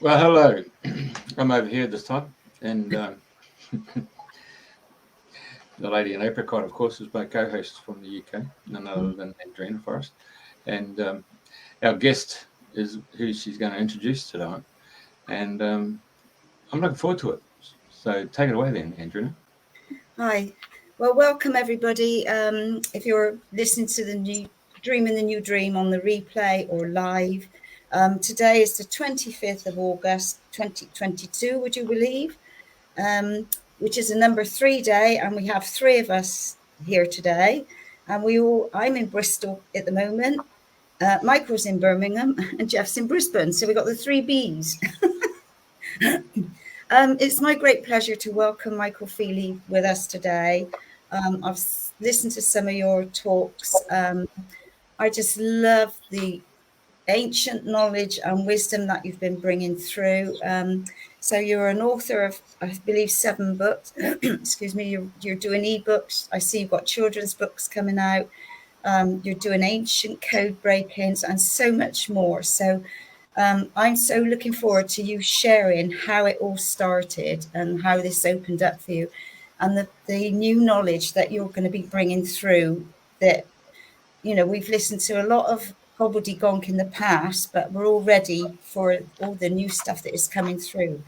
Well, hello. I'm over here this time, and the lady in apricot, of course, is my co-host from the UK, none other than Andrena, Forrest, and our guest is who she's going to introduce tonight, and I'm looking forward to it. So take it away then, Andrena. Hi. Well, welcome everybody. If you're listening to the new Dream in the New Dream on the replay or live, today is the 25th of August 2022, would you believe? Which is a number 3 day, and we have 3 of us here today. And I'm in Bristol at the moment. Michael's in Birmingham and Jeff's in Brisbane. So we got the 3 Bs. It's my great pleasure to welcome Michael Feeley with us today. I've listened to some of your talks. I just love the ancient knowledge and wisdom that you've been bringing through. So you're an author of, I believe, 7 books. Excuse me. You're doing ebooks. I see you've got children's books coming out. You're doing ancient code break-ins and so much more. So I'm so looking forward to you sharing how it all started and how this opened up for you, and the new knowledge that you're going to be bringing through. That, you know, we've listened to a lot of gobbledygook in the past, but we're all ready for all the new stuff that is coming through.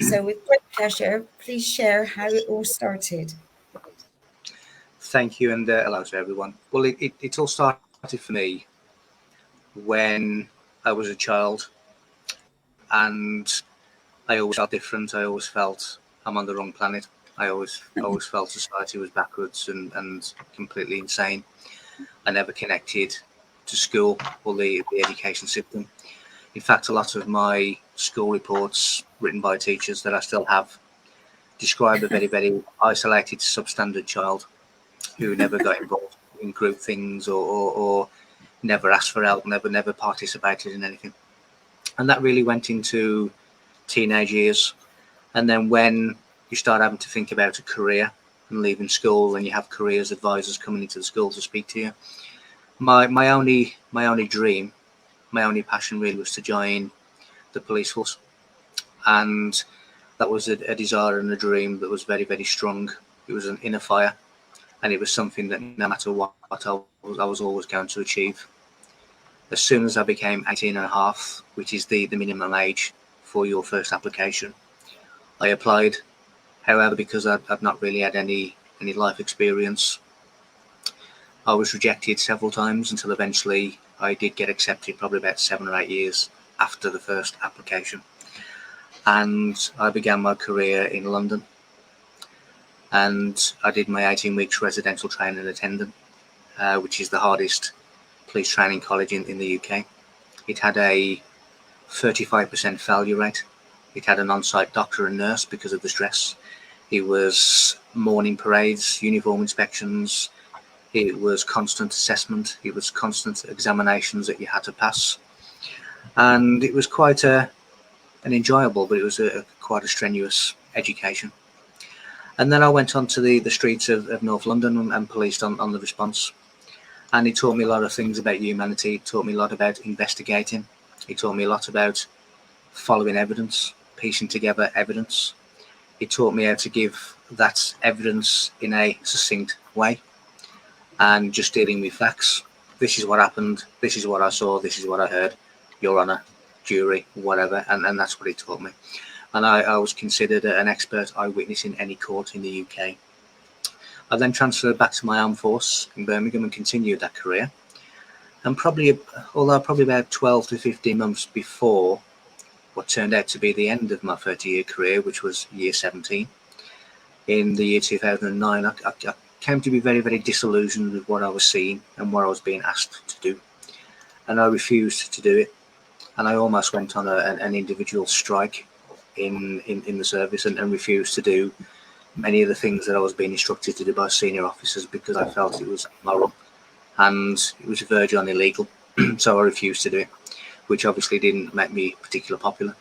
So with great pleasure, please share how it all started. Thank you, and hello to everyone. Well, it all started for me when I was a child, and I always felt different. I always felt I'm on the wrong planet. I always felt society was backwards and completely insane. I never connected to school or the education system. In fact, a lot of my school reports written by teachers that I still have describe a very, very isolated, substandard child who never got involved in group things or never asked for help, never participated in anything. And that really went into teenage years. And then when you start having to think about a career and leaving school, and you have careers advisors coming into the school to speak to you, my only dream, my only passion really was to join the police force. And that was a desire and a dream that was very, very strong. It was an inner fire, and it was something that no matter what I was always going to achieve. As soon as I became 18 and a half, which is the minimum age for your first application, I applied. However, because I've not really had any life experience, I was rejected several times until eventually I did get accepted, probably about 7 or 8 years after the first application. And I began my career in London, and I did my 18 weeks residential training attendant, which is the hardest police training college in the UK. It had a 35% failure rate. It had an on-site doctor and nurse because of the stress. It was morning parades, uniform inspections. It was constant assessment. It was constant examinations that you had to pass. And it was quite an enjoyable, but it was quite a strenuous education. And then I went on to the streets of North London and policed on the response. And it taught me a lot of things about humanity. It taught me a lot about investigating. It taught me a lot about following evidence, piecing together evidence. It taught me how to give that evidence in a succinct way and just dealing with facts. This is what happened. This is what I saw. This is what I heard. Your Honour, jury, whatever. And that's what it taught me. And I was considered an expert eyewitness in any court in the UK. I then transferred back to my armed force in Birmingham and continued that career. And probably about 12 to 15 months before what turned out to be the end of my 30-year career, which was year 17, in the year 2009, I came to be very, very disillusioned with what I was seeing and what I was being asked to do. And I refused to do it. And I almost went on an individual strike in the service and refused to do many of the things that I was being instructed to do by senior officers because I felt it was immoral and it was verging on illegal. So I refused to do it, which obviously didn't make me particularly popular,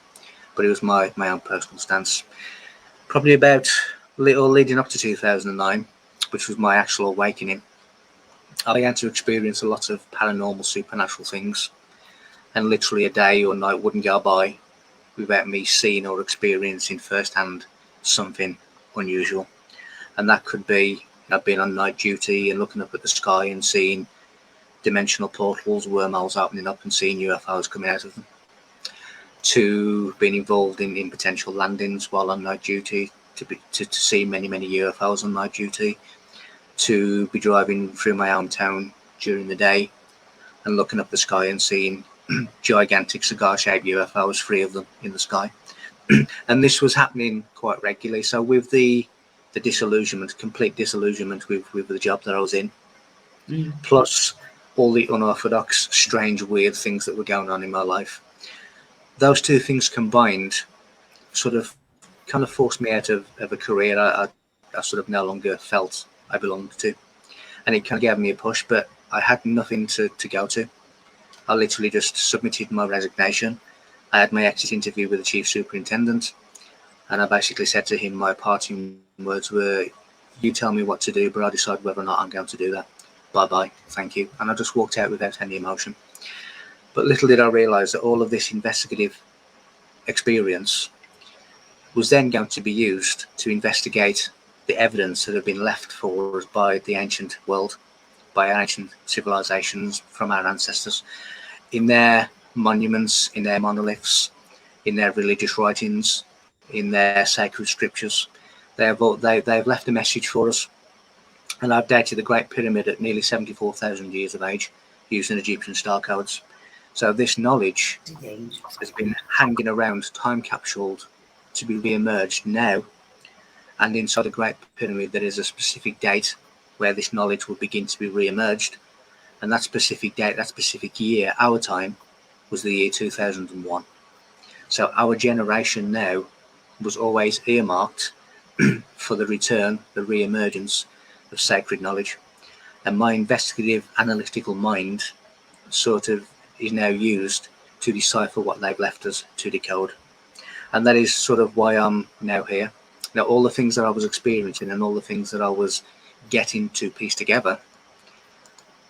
but it was my own personal stance. Probably about leading up to 2009, which was my actual awakening, I began to experience a lot of paranormal, supernatural things, and literally a day or night wouldn't go by without me seeing or experiencing firsthand something unusual. And that could be being on night duty and looking up at the sky and seeing dimensional portals, wormholes opening up and seeing UFOs coming out of them, to being involved in potential landings while on night duty, to see many UFOs on night duty, to be driving through my hometown during the day and looking up the sky and seeing gigantic cigar-shaped UFOs, 3 of them in the sky. And this was happening quite regularly. So with the disillusionment, complete disillusionment with the job that I was in, plus all the unorthodox, strange, weird things that were going on in my life, those 2 things combined sort of kind of forced me out of a career I sort of no longer felt I belonged to. And it kind of gave me a push, but I had nothing to go to. I literally just submitted my resignation. I had my exit interview with the chief superintendent, and I basically said to him, my parting words were, you tell me what to do, but I'll decide whether or not I'm going to do that. Bye-bye, thank you. And I just walked out without any emotion. But little did I realise that all of this investigative experience was then going to be used to investigate the evidence that had been left for us by the ancient world, by ancient civilizations from our ancestors, in their monuments, in their monoliths, in their religious writings, in their sacred scriptures. They've left a message for us. And I've dated the Great Pyramid at nearly 74,000 years of age using Egyptian star codes. So this knowledge has been hanging around, time capsuled, to be re-emerged now. And inside the Great Pyramid, there is a specific date where this knowledge will begin to be re-emerged. And that specific date, that specific year, our time, was the year 2001. So our generation now was always earmarked for the return, the re-emergence of sacred knowledge. And my investigative, analytical mind sort of is now used to decipher what they've left us to decode. And that is sort of why I'm now here. Now, all the things that I was experiencing and all the things that I was getting to piece together,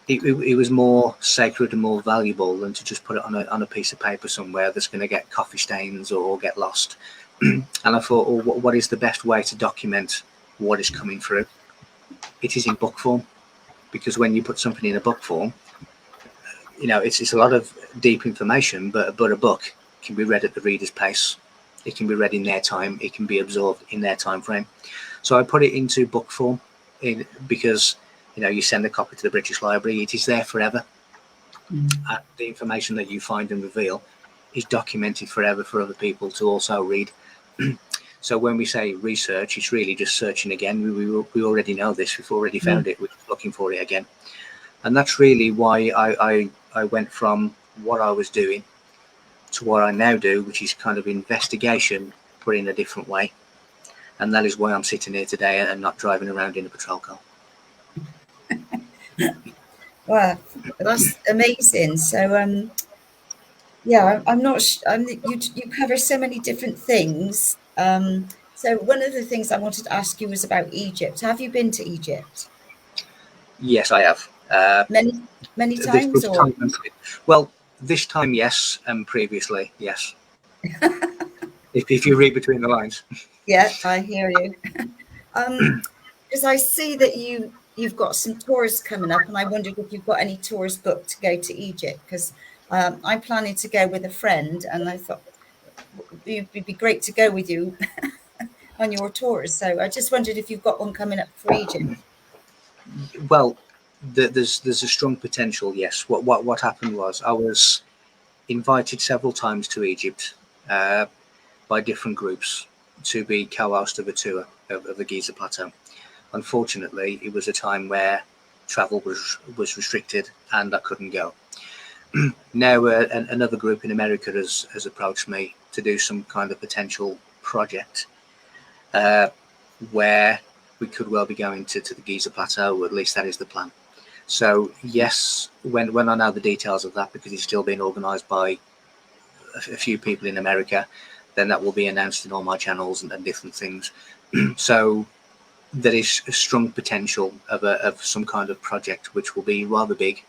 it was more sacred and more valuable than to just put it on a piece of paper somewhere that's going to get coffee stains or get lost. And I thought, oh, what is the best way to document what is coming through? It is in book form, because when you put something in a book form, it's a lot of deep information, but a book can be read at the reader's pace. It can be read in their time. It can be absorbed in their time frame. So I put it into book form because, you send a copy to the British Library. It is there forever. The information that you find and reveal is documented forever for other people to also read. So when we say research, it's really just searching again. We already know this. We've already found it. We're looking for it again. And that's really why I went from what I was doing to what I now do, which is kind of investigation, but in a different way. And that is why I'm sitting here today and not driving around in a patrol car. Wow, that's amazing. So, yeah, I'm not. You cover so many different things. So one of the things I wanted to ask you was about Egypt. Have you been to Egypt? Yes, I have. Many times, or? Well, this time, yes, and previously, yes. if you read between the lines. Yeah, I hear you. Because I see that you've got some tours coming up, and I wondered if you've got any tours booked to go to Egypt, because I'm planning to go with a friend, and I thought it'd be great to go with you on your tours. So I just wondered if you've got one coming up for Egypt. Well, there's a strong potential, yes. What happened was I was invited several times to Egypt by different groups to be co-host of a tour of the Giza Plateau. Unfortunately, it was a time where travel was restricted and I couldn't go. Now another group in America has approached me to do some kind of potential project where we could well be going to the Giza Plateau, or at least that is the plan. So yes, when I know the details of that, because it's still being organised by a few people in America, then that will be announced in all my channels and different things. So there is a strong potential of some kind of project which will be rather big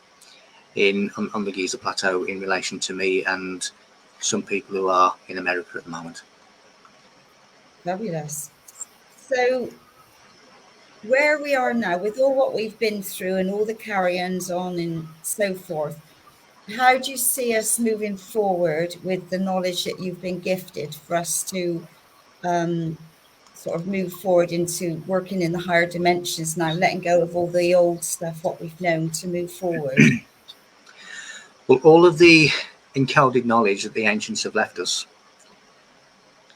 on the Giza Plateau in relation to me and some people who are in America at the moment. Fabulous. So where we are now, with all what we've been through and all the carry-ons on and so forth, how do you see us moving forward with the knowledge that you've been gifted for us to sort of move forward into working in the higher dimensions now, letting go of all the old stuff, what we've known, to move forward? Well, all of the encoded knowledge that the ancients have left us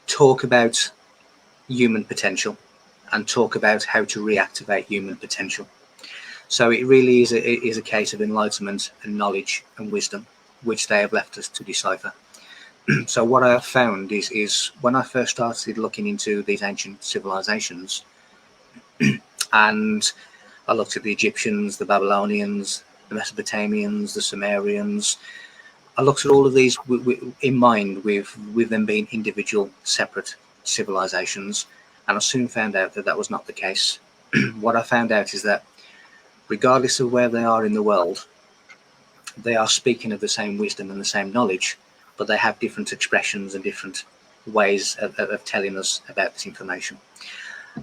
talk about human potential and talk about how to reactivate human potential. So it really is a case of enlightenment and knowledge and wisdom, which they have left us to decipher. So what I have found is when I first started looking into these ancient civilizations, and I looked at the Egyptians, the Babylonians, the Mesopotamians, the Sumerians, I looked at all of these in mind with them being individual, separate civilizations, and I soon found out that that was not the case. What I found out is that regardless of where they are in the world, they are speaking of the same wisdom and the same knowledge, but they have different expressions and different ways of telling us about this information.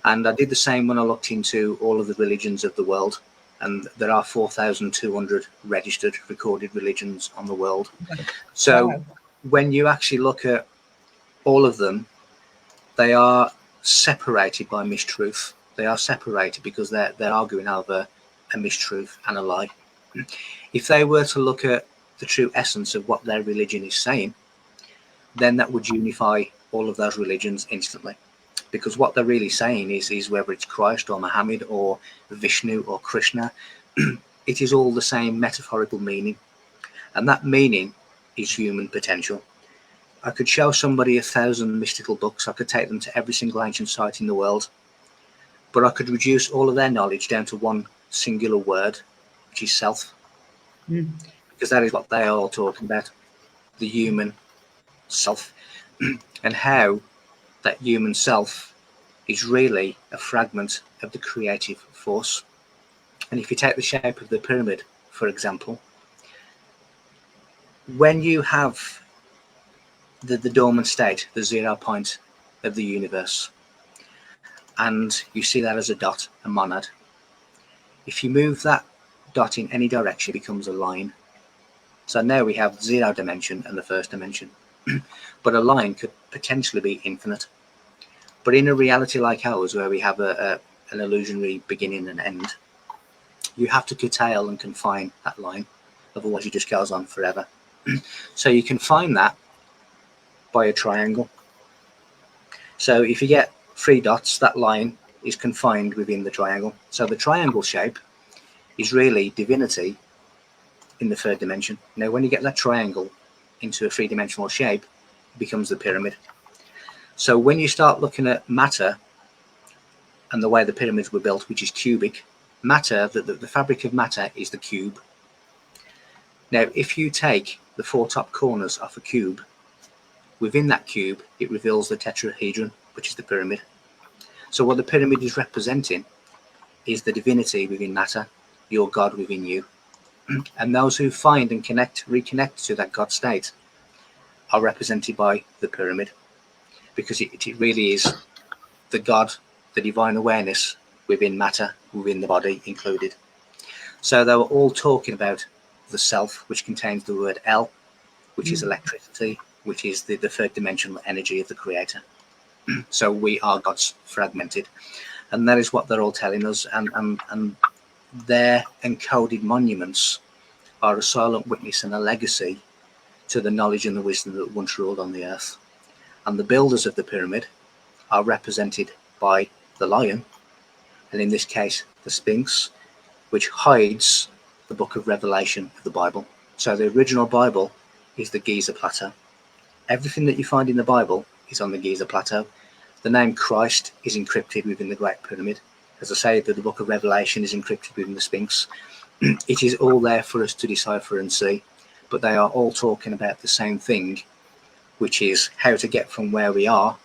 And I did the same when I looked into all of the religions of the world, and there are 4,200 registered, recorded religions on the world. So wow. When you actually look at all of them, they are separated by mistruth. They are separated because they're arguing over a mistruth and a lie. If they were to look at the true essence of what their religion is saying, then that would unify all of those religions instantly. Because what they're really saying is whether it's Christ or Muhammad or Vishnu or Krishna, it is all the same metaphorical meaning. And that meaning is human potential. I could show somebody 1,000 mystical books. I could take them to every single ancient site in the world. But I could reduce all of their knowledge down to one singular word, which is self. Because that is what they are all talking about, the human self, and how that human self is really a fragment of the creative force. And if you take the shape of the pyramid, for example, when you have the dormant state, the 0 point of the universe, and you see that as a dot, a monad, if you move that dot in any direction, it becomes a line. So now we have 0 dimension and the first dimension. But a line could potentially be infinite. But in a reality like ours, where we have an illusionary beginning and end, you have to curtail and confine that line. Otherwise, it just goes on forever. So you confine that by a triangle. So if you get 3 dots, that line is confined within the triangle. So the triangle shape is really divinity in the 3rd dimension. Now, when you get that triangle into a 3-dimensional shape, it becomes the pyramid. So when you start looking at matter and the way the pyramids were built, which is cubic, matter, the fabric of matter is the cube. Now, if you take the 4 top corners off a cube, within that cube, it reveals the tetrahedron, which is the pyramid. So what the pyramid is representing is the divinity within matter, your God within you. And those who find and reconnect to that God state are represented by the pyramid, because it really is the God, the divine awareness within matter, within the body included. So they were all talking about the self, which contains the word El, which is electricity, which is the 3rd dimensional energy of the creator. So we are God's fragmented. And that is what they're all telling us. And their encoded monuments are a silent witness and a legacy to the knowledge and the wisdom that once ruled on the earth. And the builders of the pyramid are represented by the lion, and in this case, the Sphinx, which hides the book of Revelation of the Bible. So the original Bible is the Giza Plateau. Everything that you find in the Bible is on the Giza Plateau. The name Christ is encrypted within the Great Pyramid. As I say, the book of Revelation is encrypted within the Sphinx. It is all there for us to decipher and see, but they are all talking about the same thing, which is how to get from where we are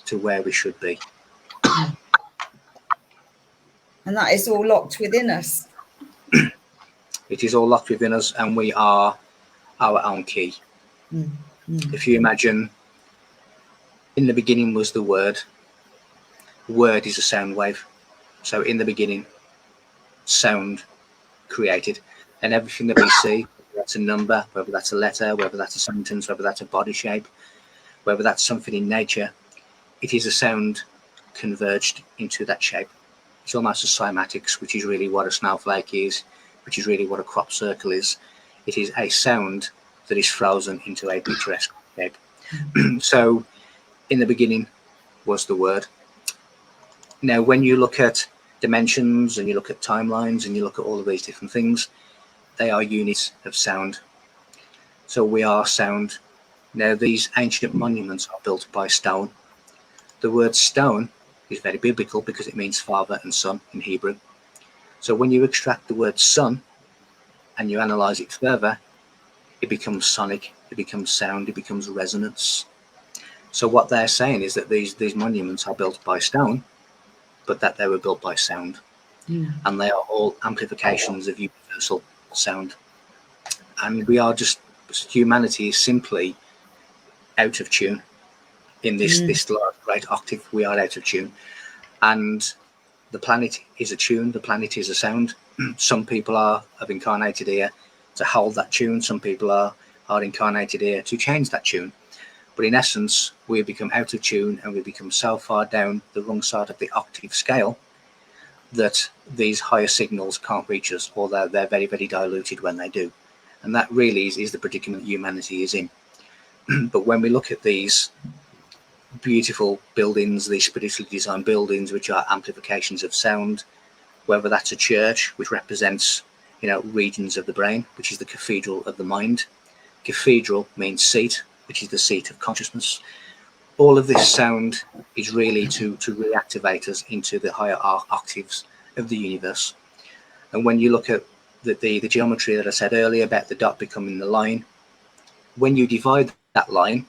to where we should be. And that is all locked within us. It is all locked within us, and we are our own key. If you imagine, in the beginning was the word. Word is a sound wave. So in the beginning, sound created, and everything that we see, whether that's a number, whether that's a letter, whether that's a sentence, whether that's a body shape, whether that's something in nature, it is a sound converged into that shape. It's almost a cymatics, which is really what a snowflake is, which is really what a crop circle is. It is a sound that is frozen into a picturesque shape. So in the beginning was the word. Now, when you look at dimensions and you look at timelines and you look at all of these different things, they are units of sound. So we are sound. Now, these ancient monuments are built by stone. The word stone is very biblical because it means father and son in Hebrew. So when you extract the word son and you analyze it further, it becomes sonic, it becomes sound, it becomes resonance. So what they're saying is that these monuments are built by stone, but that they were built by sound. And they are all amplifications of universal sound. And we are just, humanity is simply out of tune. In this large, great octave, we are out of tune. And the planet is a tune, the planet is a sound. Some people have incarnated here to hold that tune. Some people are incarnated here to change that tune. But in essence, we become out of tune and we become so far down the wrong side of the octave scale that these higher signals can't reach us, or they're very, very diluted when they do. And that really is the predicament humanity is in. But when we look at these beautiful buildings, these spiritually designed buildings, which are amplifications of sound, whether that's a church, which represents, regions of the brain, which is the cathedral of the mind. Cathedral means seat, which is the seat of consciousness. All of this sound is really to reactivate us into the higher octaves of the universe. And when you look at the geometry that I said earlier about the dot becoming the line, when you divide that line,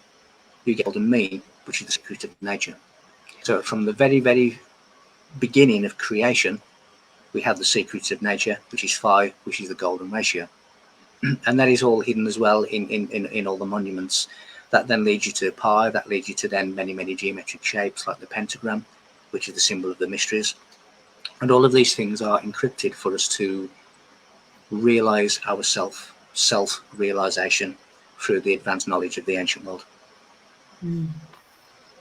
you get the mean, which is the secret of nature. So from the very, very beginning of creation, we have the secrets of nature, which is 5, which is the golden ratio. And that is all hidden as well in all the monuments. That then leads you to pi, that leads you to then many, many geometric shapes like the pentagram, which is the symbol of the mysteries. And all of these things are encrypted for us to realize our self-realization through the advanced knowledge of the ancient world. And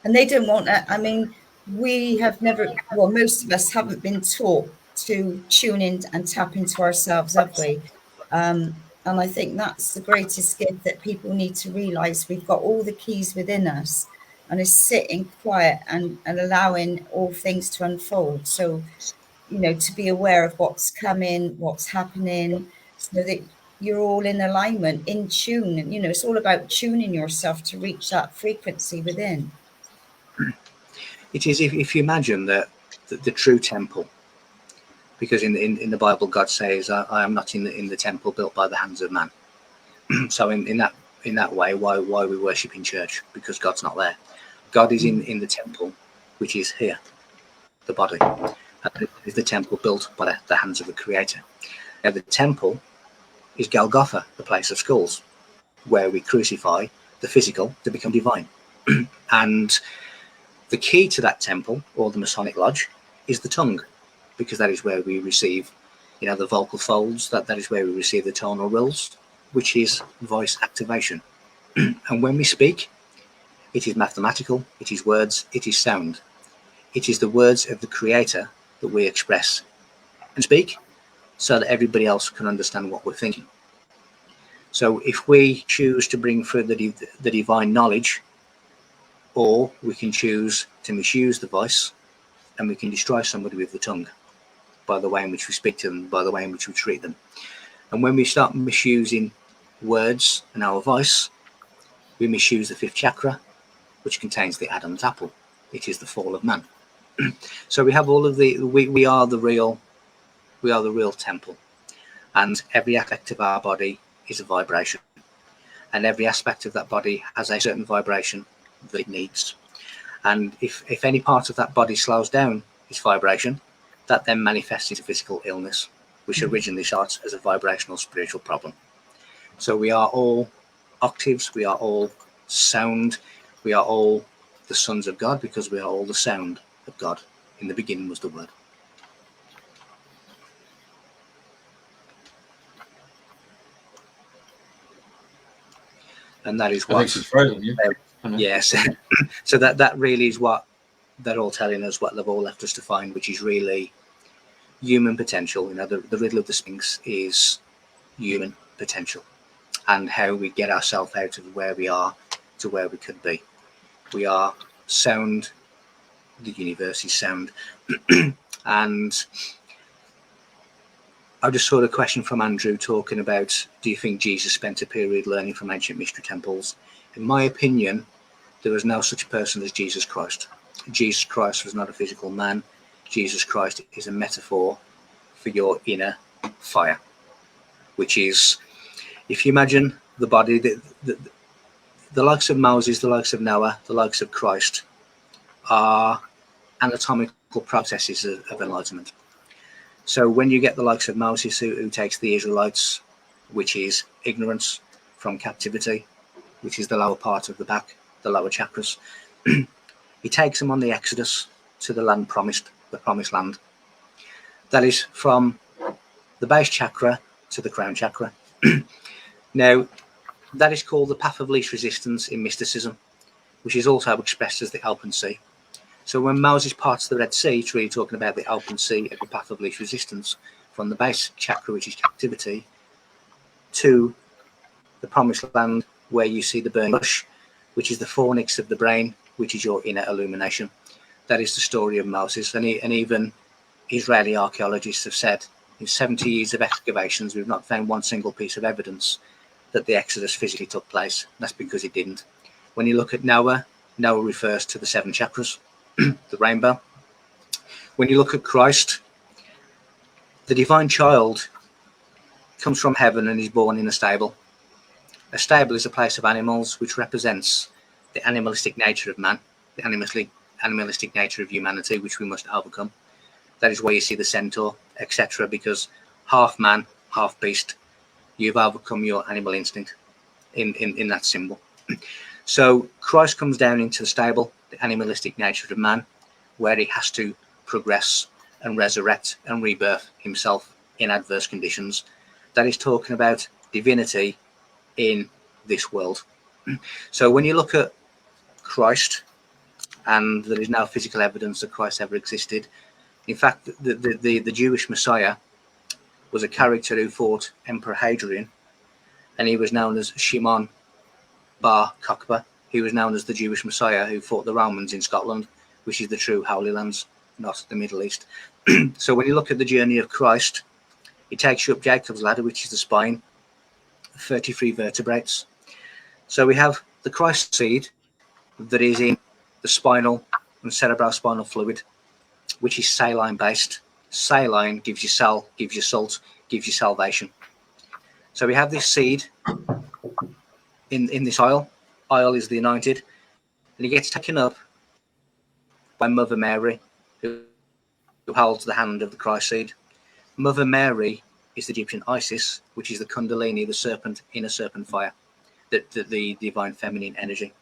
they don't want that. I mean, we have never, well, most of us haven't been taught to tune in and tap into ourselves, have we? And I think that's the greatest gift that people need to realize. We've got all the keys within us, and is sitting quiet and allowing all things to unfold. So, to be aware of what's coming, what's happening, so that you're all in alignment, in tune. And, it's all about tuning yourself to reach that frequency within. It is, if you imagine that the true temple, because in the Bible God says, I am not in the temple built by the hands of man. So in that way, why we worship in church? Because God's not there. God is in the temple, which is here, the body. It is the temple built by the hands of the Creator. Now the temple is Golgotha, the place of skulls, where we crucify the physical to become divine. And the key to that temple, or the Masonic Lodge, is the tongue, because that is where we receive, the vocal folds, that is where we receive the tonal rills, which is voice activation. And when we speak, it is mathematical, it is words, it is sound. It is the words of the Creator that we express and speak, so that everybody else can understand what we're thinking. So if we choose to bring through the divine knowledge, or we can choose to misuse the voice, and we can destroy somebody with the tongue by the way in which we speak to them, by the way in which we treat them. And when we start misusing words and our voice, we misuse the 5th chakra, which contains the Adam's apple. It is the fall of man. So we have all of we are the real temple, and every aspect of our body is a vibration, and every aspect of that body has a certain vibration that it needs. And if any part of that body slows down its vibration, that then manifests into physical illness, which originally starts as a vibrational spiritual problem. So we are all octaves, we are all sound. We are all the sons of God because we are all the sound of God. In the beginning was the Word. And that is what. I think she's frozen. Yeah. Yes. So that really is what they're all telling us, what they've all left us to find, which is really human potential. You know, the riddle of the Sphinx is human potential and how we get ourselves out of where we are to where we could be. We are sound. The universe is sound. And I just saw a question from Andrew talking about, do you think Jesus spent a period learning from ancient mystery temples? In my opinion, there was no such person as Jesus Christ. Jesus Christ was not a physical man. Jesus Christ is a metaphor for your inner fire, which is, if you imagine the body, the likes of Moses, the likes of Noah, the likes of Christ are anatomical processes of enlightenment. So when you get the likes of Moses, who takes the Israelites, which is ignorance from captivity, which is the lower part of the back, the lower chakras, he takes them on the exodus to the land promised, the promised land. That is from the base chakra to the crown chakra. Now, that is called the path of least resistance in mysticism, which is also expressed as the open sea. So when Moses parts the Red Sea, it's really talking about the open sea of the path of least resistance from the base chakra, which is captivity, to the promised land where you see the burning bush, which is the fornix of the brain, which is your inner illumination. That is the story of Moses. And even Israeli archaeologists have said in 70 years of excavations, we've not found one single piece of evidence that the Exodus physically took place. That's because it didn't. When you look at Noah, Noah refers to the 7 chakras, the rainbow. When you look at Christ, the divine child comes from heaven and is born in a stable. A stable is a place of animals, which represents the animalistic nature of man, the animalistic nature of humanity, which we must overcome. That is why you see the centaur, etc., because half man, half beast, you've overcome your animal instinct in that symbol. So Christ comes down into the stable, the animalistic nature of man, where he has to progress and resurrect and rebirth himself in adverse conditions. That is talking about divinity in this world. So when you look at Christ, and there is no physical evidence that Christ ever existed. In fact, the Jewish Messiah was a character who fought Emperor Hadrian, and he was known as Shimon Bar Kokhba. He was known as the Jewish Messiah who fought the Romans in Scotland, which is the true Holy Lands, not the Middle East. So when you look at the journey of Christ, he takes you up Jacob's ladder, which is the spine, 33 vertebrates. So we have the Christ seed that is in the spinal and cerebrospinal fluid, which is saline based. Saline gives you sal, gives you salt, gives you salvation. So we have this seed in this oil. Oil is the anointed, and he gets taken up by Mother Mary, who holds the hand of the Christ seed. Mother Mary is the Egyptian Isis, which is the Kundalini, the serpent, inner serpent fire, the divine feminine energy.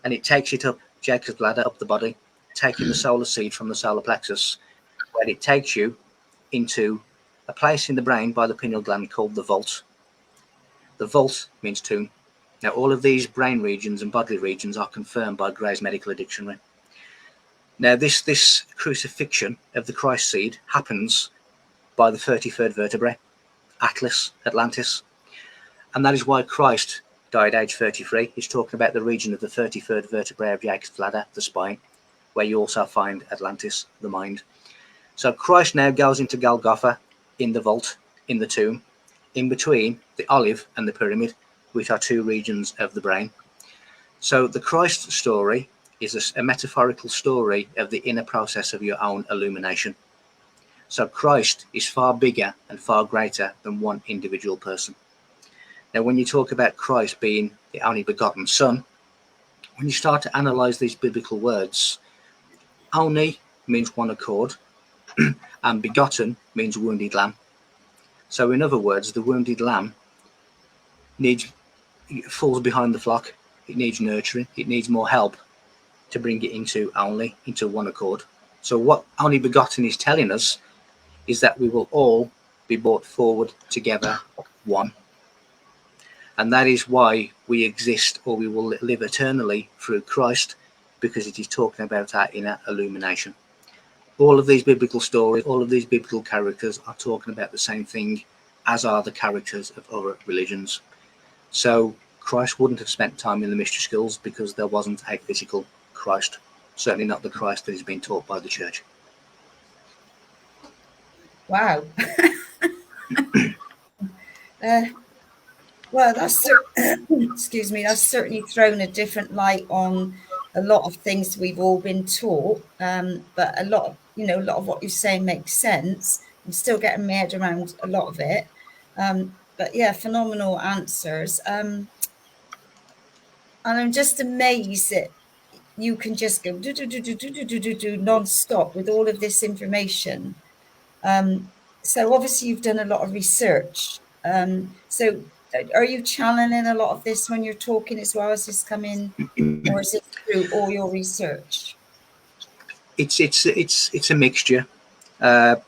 And it takes it up Jacob's ladder, up the body, taking the solar seed from the solar plexus, where it takes you into a place in the brain by the pineal gland called the vault. The vault means tomb. Now, all of these brain regions and bodily regions are confirmed by Gray's Medical Dictionary. Now, this crucifixion of the Christ seed happens by the 33rd vertebrae, Atlas, Atlantis. And that is why Christ died age 33. He's talking about the region of the 33rd vertebrae of Jacob's ladder, the spine, where you also find Atlantis, the mind. So Christ now goes into Golgotha, in the vault, in the tomb, in between the olive and the pyramid, which are 2 regions of the brain. So the Christ story is a metaphorical story of the inner process of your own illumination. So Christ is far bigger and far greater than one individual person. Now, when you talk about Christ being the only begotten Son, when you start to analyze these biblical words, only means one accord, and begotten means wounded lamb. So in other words, the wounded lamb falls behind the flock, it needs nurturing, it needs more help to bring it into one accord. So what Only Begotten is telling us is that we will all be brought forward together, one. And that is why we exist, or we will live eternally through Christ, because it is talking about our inner illumination. All of these biblical stories, all of these biblical characters are talking about the same thing, as are the characters of other religions. So Christ wouldn't have spent time in the mystery schools because there wasn't a physical Christ, certainly not the Christ that is being taught by the church. Wow. Well, excuse me, that's certainly thrown a different light on a lot of things we've all been taught. But a lot of what you're saying makes sense. I'm still getting my head around a lot of it. But yeah, phenomenal answers. And I'm just amazed that you can just go do non-stop with all of this information. So obviously you've done a lot of research. So are you channeling a lot of this when you're talking as well? As this come in, or is it through all your research? It's a mixture. A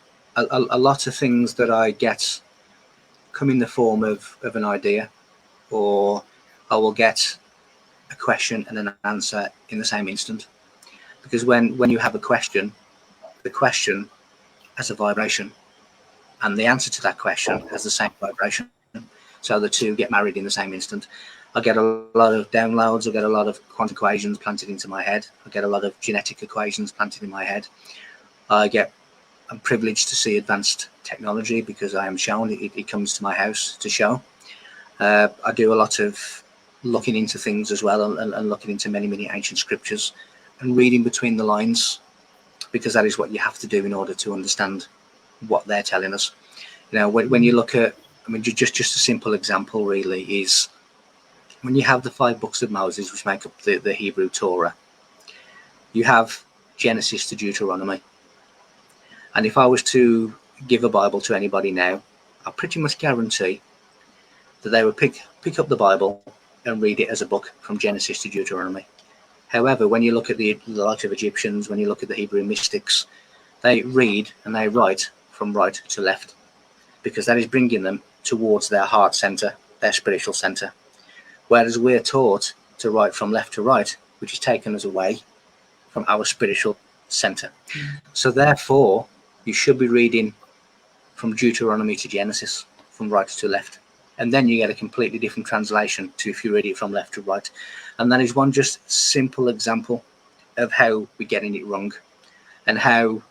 lot of things that I get come in the form of an idea, or I will get a question and an answer in the same instant. Because when you have a question, the question has a vibration, and the answer to that question has the same vibration. So the two get married in the same instant. I get a lot of downloads. I get a lot of quantum equations planted into my head. I get a lot of genetic equations planted in my head. I'm privileged to see advanced technology because I am shown it comes to my house to show. I do a lot of looking into things as well, and looking into many ancient scriptures and reading between the lines, because that is what you have to do in order to understand what they're telling us. You know, when you look at, I mean, just a simple example really is when you have the 5 books of Moses, which make up the Hebrew Torah, you have Genesis to Deuteronomy. And if I was to give a Bible to anybody now, I pretty much guarantee that they would pick up the Bible and read it as a book from Genesis to Deuteronomy. However, when you look at the likes of Egyptians, when you look at the Hebrew mystics, they read and they write from right to left, because that is bringing them towards their heart center, their spiritual center. Whereas we're taught to write from left to right, which is taken us away from our spiritual center. So therefore, you should be reading from Deuteronomy to Genesis, from right to left. And then you get a completely different translation to if you read it from left to right. And that is one just simple example of how we're getting it wrong, and how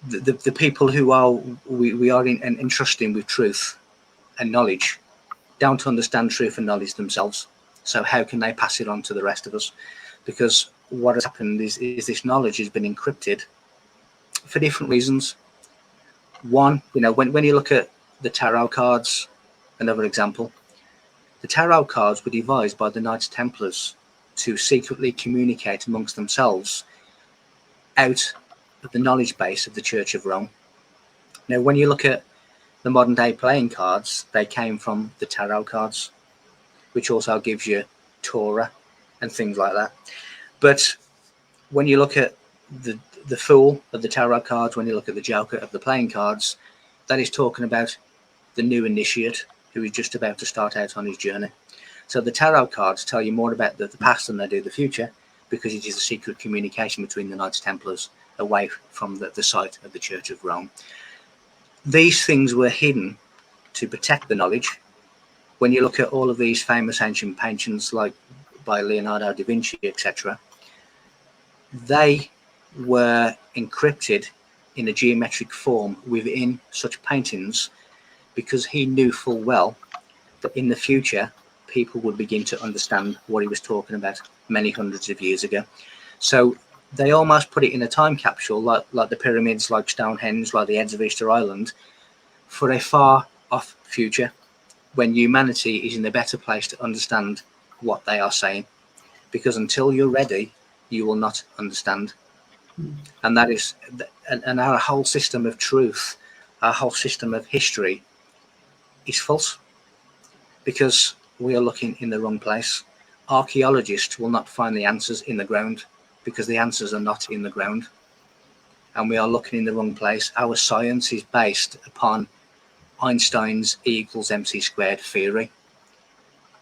the people who we are entrusting with truth and knowledge don't understand truth and knowledge themselves. So how can they pass it on to the rest of us? Because what has happened is this knowledge has been encrypted for different reasons. One, you know, when you look at the tarot cards, another example, the tarot cards were devised by the Knights Templars to secretly communicate amongst themselves out of the knowledge base of the Church of Rome. Now, when you look at the modern day playing cards, they came from the tarot cards, which also gives you Torah and things like that. But when you look at the Fool of the tarot cards, when you look at the Joker of the playing cards, that is talking about the new initiate who is just about to start out on his journey. So the tarot cards tell you more about the past than they do the future, because it is a secret communication between the Knights Templars away from the site of the Church of Rome. These things were hidden to protect the knowledge. When you look at all of these famous ancient paintings, like by Leonardo da Vinci, etc., they were encrypted in a geometric form within such paintings, because he knew full well that in the future people would begin to understand what he was talking about many hundreds of years ago. So they almost put it in a time capsule, like the pyramids, like Stonehenge, like the heads of Easter Island, for a far off future when humanity is in a better place to understand what they are saying. Because until you're ready, you will not understand. And that is, and our whole system of truth, our whole system of history is false, because we are looking in the wrong place. archaeologists will not find the answers in the ground, because the answers are not in the ground. And we are looking in the wrong place. Our science is based upon Einstein's E=mc² theory.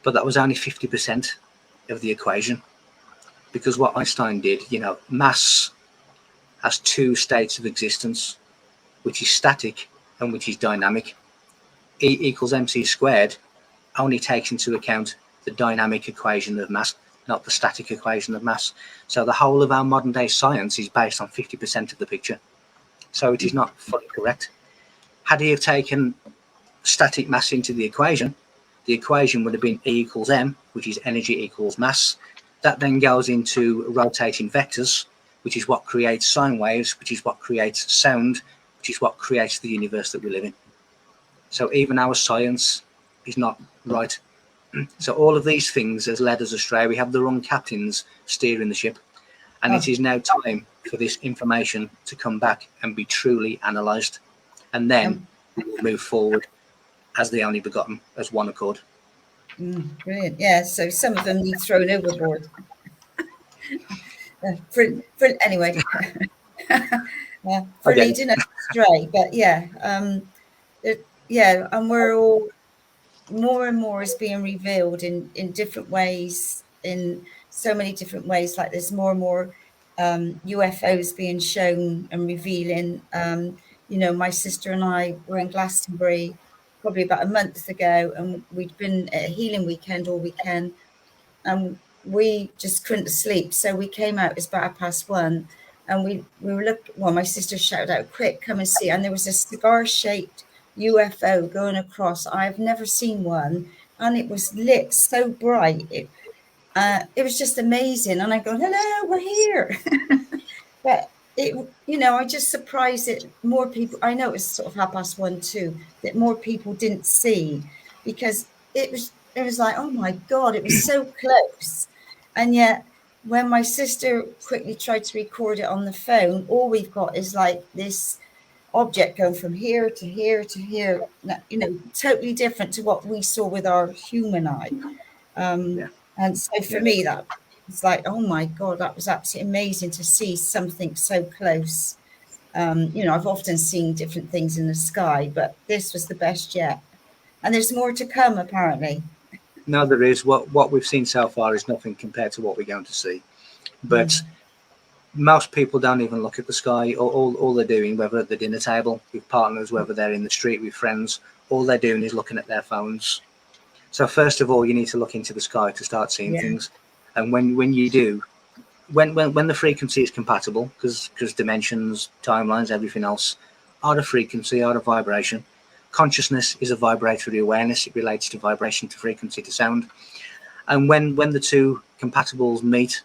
But that was only 50% of the equation. Because what Einstein did, mass has two states of existence, which is static and which is dynamic. E=mc² only takes into account the dynamic equation of mass, not the static equation of mass. So the whole of our modern day science is based on 50% of the picture. So it is not fully correct. Had he have taken static mass into the equation would have been E=m, which is energy equals mass. That then goes into rotating vectors, which is what creates sine waves, which is what creates sound, which is what creates the universe that we live in. So even our science is not right. So all of these things has led us astray. We have the wrong captains steering the ship. And it is now time for this information to come back and be truly analysed. And then we will move forward as the only begotten, as one accord. Brilliant. Yeah, so some of them need thrown overboard. Anyway, for leading us astray. But yeah, and we're all, more and more is being revealed in different ways, in so many different ways. Like there's more and more UFOs being shown and revealing. My sister and I were in Glastonbury probably about a month ago, and we'd been at a healing weekend all weekend, and we just couldn't sleep. So we came out, it's about 1:30, and we were looking. Well, my sister shouted out, "Quick, come and see!" And there was a cigar-shaped UFO going across. I've never seen one, and it was lit so bright. It was just amazing. And I go, "Hello, we're here." But I just surprised that more people. I know it's sort of 1:30 too, that more people didn't see, because it was like, oh my God, it was so close. And yet when my sister quickly tried to record it on the phone, all we've got is like this object going from here to here to here, totally different to what we saw with our human eye. And so for me, that it's like, oh my God, that was absolutely amazing to see something so close. I've often seen different things in the sky, but this was the best yet. And there's more to come, apparently. No, there is. What we've seen so far is nothing compared to what we're going to see. But most people don't even look at the sky. All they're doing, whether at the dinner table with partners, whether they're in the street with friends, all they're doing is looking at their phones. So first of all, you need to look into the sky to start seeing things. And when you do, when the frequency is compatible, because dimensions, timelines, everything else are a frequency, are a vibration. Consciousness is a vibratory awareness. It relates to vibration, to frequency, to sound. And when the two compatibles meet,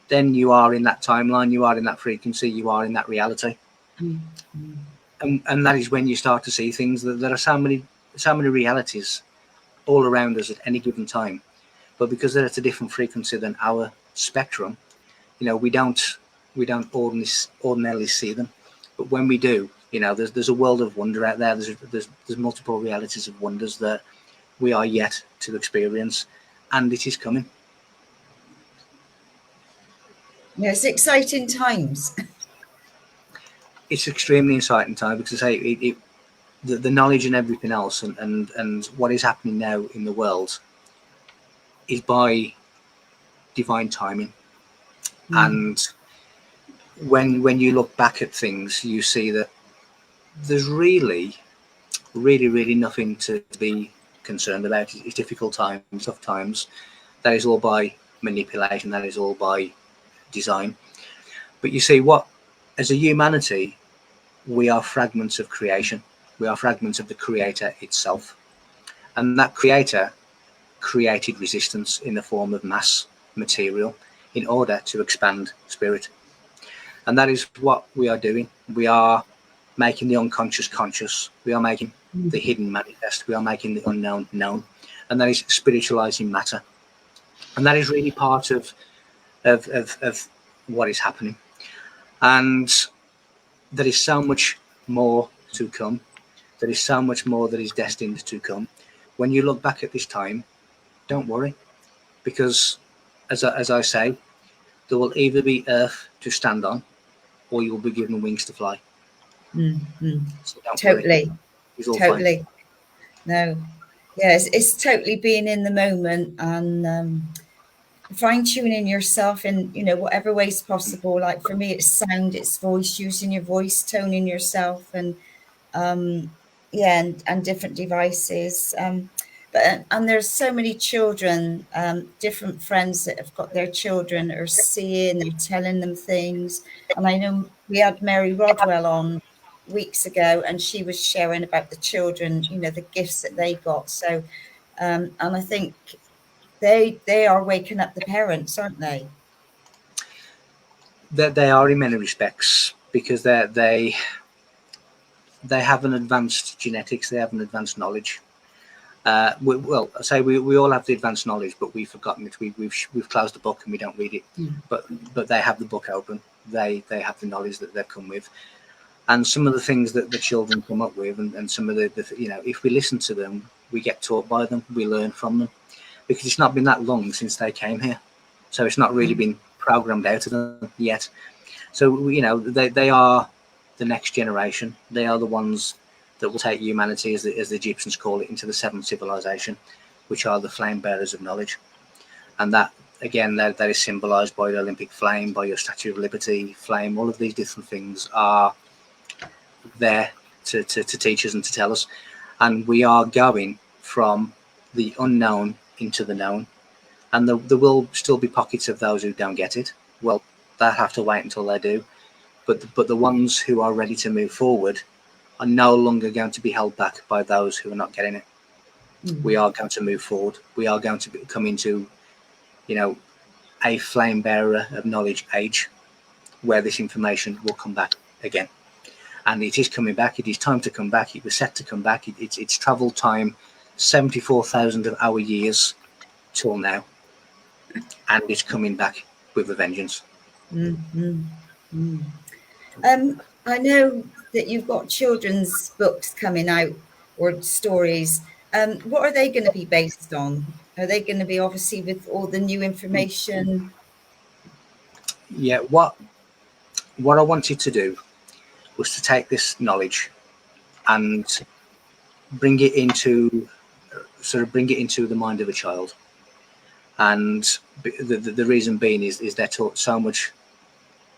then you are in that timeline, you are in that frequency, you are in that reality. And that is when you start to see things. There are so many realities all around us at any given time. But because they're at a different frequency than our spectrum, we don't ordinarily see them. But when we do, there's a world of wonder out there. There's multiple realities of wonders that we are yet to experience, and it is coming. Yeah, it's exciting times. It's extremely exciting time, because the knowledge and everything else, and what is happening now in the world is by divine timing. And when you look back at things, you see that there's really nothing to be concerned about. It's difficult times, tough times. That is all by manipulation. That is all by design. But you see, as a humanity, we are fragments of creation. We are fragments of the creator itself. And that creator created resistance in the form of mass material in order to expand spirit. And that is what we are doing. We are making the unconscious conscious. We are making the hidden manifest. We are making the unknown known. And that is spiritualizing matter. And that is really part of what is happening. And there is so much more to come. There is so much more that is destined to come. When you look back at this time, don't worry, because as I say, there will either be earth to stand on, or you'll be given wings to fly. So don't worry, Totally, it's all fine. totally. No, yeah, it's totally being in the moment and fine tuning yourself in, you know, whatever ways possible. Like for me, it's sound, it's voice, using your voice, toning yourself, and yeah, and different devices. But and there's so many children, different friends that have got their children are seeing, they're telling them things. And I know we had Mary Rodwell on weeks ago, and she was sharing about the children, you know, the gifts that they got. So, and I think they are waking up the parents, aren't they? They are in many respects, because they have an advanced genetics, they have an advanced knowledge. Well, I say we all have the advanced knowledge, but we've forgotten it. We've closed the book and we don't read it. But they have the book open. They have the knowledge that they've come with, and some of the things that the children come up with, and some of the you know, if we listen to them, we get taught by them, we learn from them, because it's not been that long since they came here, so it's not really been programmed out of them yet. So, you know, they are the next generation. They are the ones that will take humanity, as the Egyptians call it, into the seventh civilization, which are the flame bearers of knowledge. And that, again, that is symbolized by the Olympic flame, by your Statue of Liberty flame. All of these different things are there to teach us and to tell us. And we are going from the unknown into the known. And there will still be pockets of those who don't get it. Well, they'll have to wait until they do. But the ones who are ready to move forward are no longer going to be held back by those who are not getting it. We are going to move forward. We are going to come into, you know, a flame bearer of knowledge age, where this information will come back again. And it is coming back. It is time to come back. It was set to come back. It's travel time 74,000 of our years till now, and it's coming back with a vengeance. I know that you've got children's books coming out, or stories. What are they going to be based on? Are they going to be obviously with all the new information? Yeah, what I wanted to do was to take this knowledge and bring it into the mind of a child. And the reason being is they're taught so much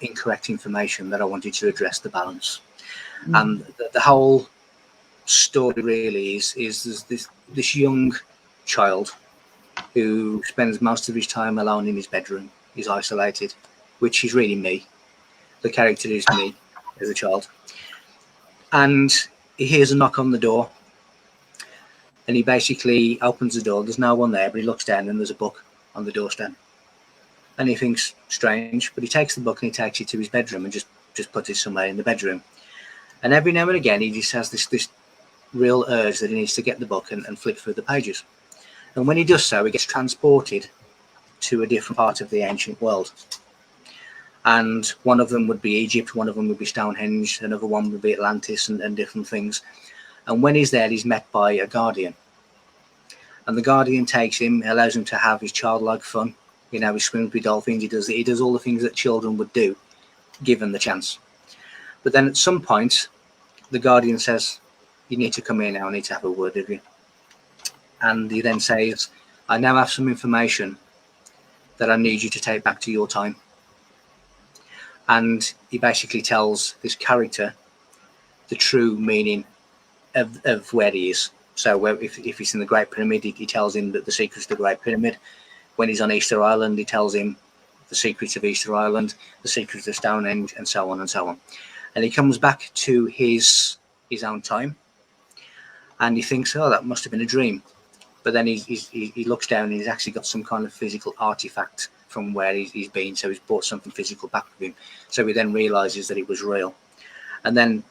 incorrect information that I wanted to address the balance. And the whole story really is this young child who spends most of his time alone in his bedroom. He's isolated, which is really me. The character is me as a child. And he hears a knock on the door, and he basically opens the door. There's no one there, but he looks down and there's a book on the doorstep. And he thinks, strange, but he takes the book and he takes it to his bedroom and just puts it somewhere in the bedroom. And every now and again, he just has this real urge that he needs to get the book and flip through the pages. And when he does so, he gets transported to a different part of the ancient world. And one of them would be Egypt, one of them would be Stonehenge, another one would be Atlantis, and different things. And when he's there, he's met by a guardian. And the guardian takes him, allows him to have his childlike fun. You know, he swims with dolphins, he does all the things that children would do, given the chance. But then at some point, the guardian says, you need to come here now, I need to have a word with you. And he then says, I now have some information that I need you to take back to your time. And he basically tells this character the true meaning of where he is. So if he's in the Great Pyramid, he tells him that the secrets of the Great Pyramid. When he's on Easter Island, he tells him the secrets of Easter Island, the secrets of Stonehenge, and so on and so on. And he comes back to his own time, and he thinks, oh, that must have been a dream. But then he looks down and he's actually got some kind of physical artifact from where he's been. So he's brought something physical back with him. So he then realizes that it was real. And then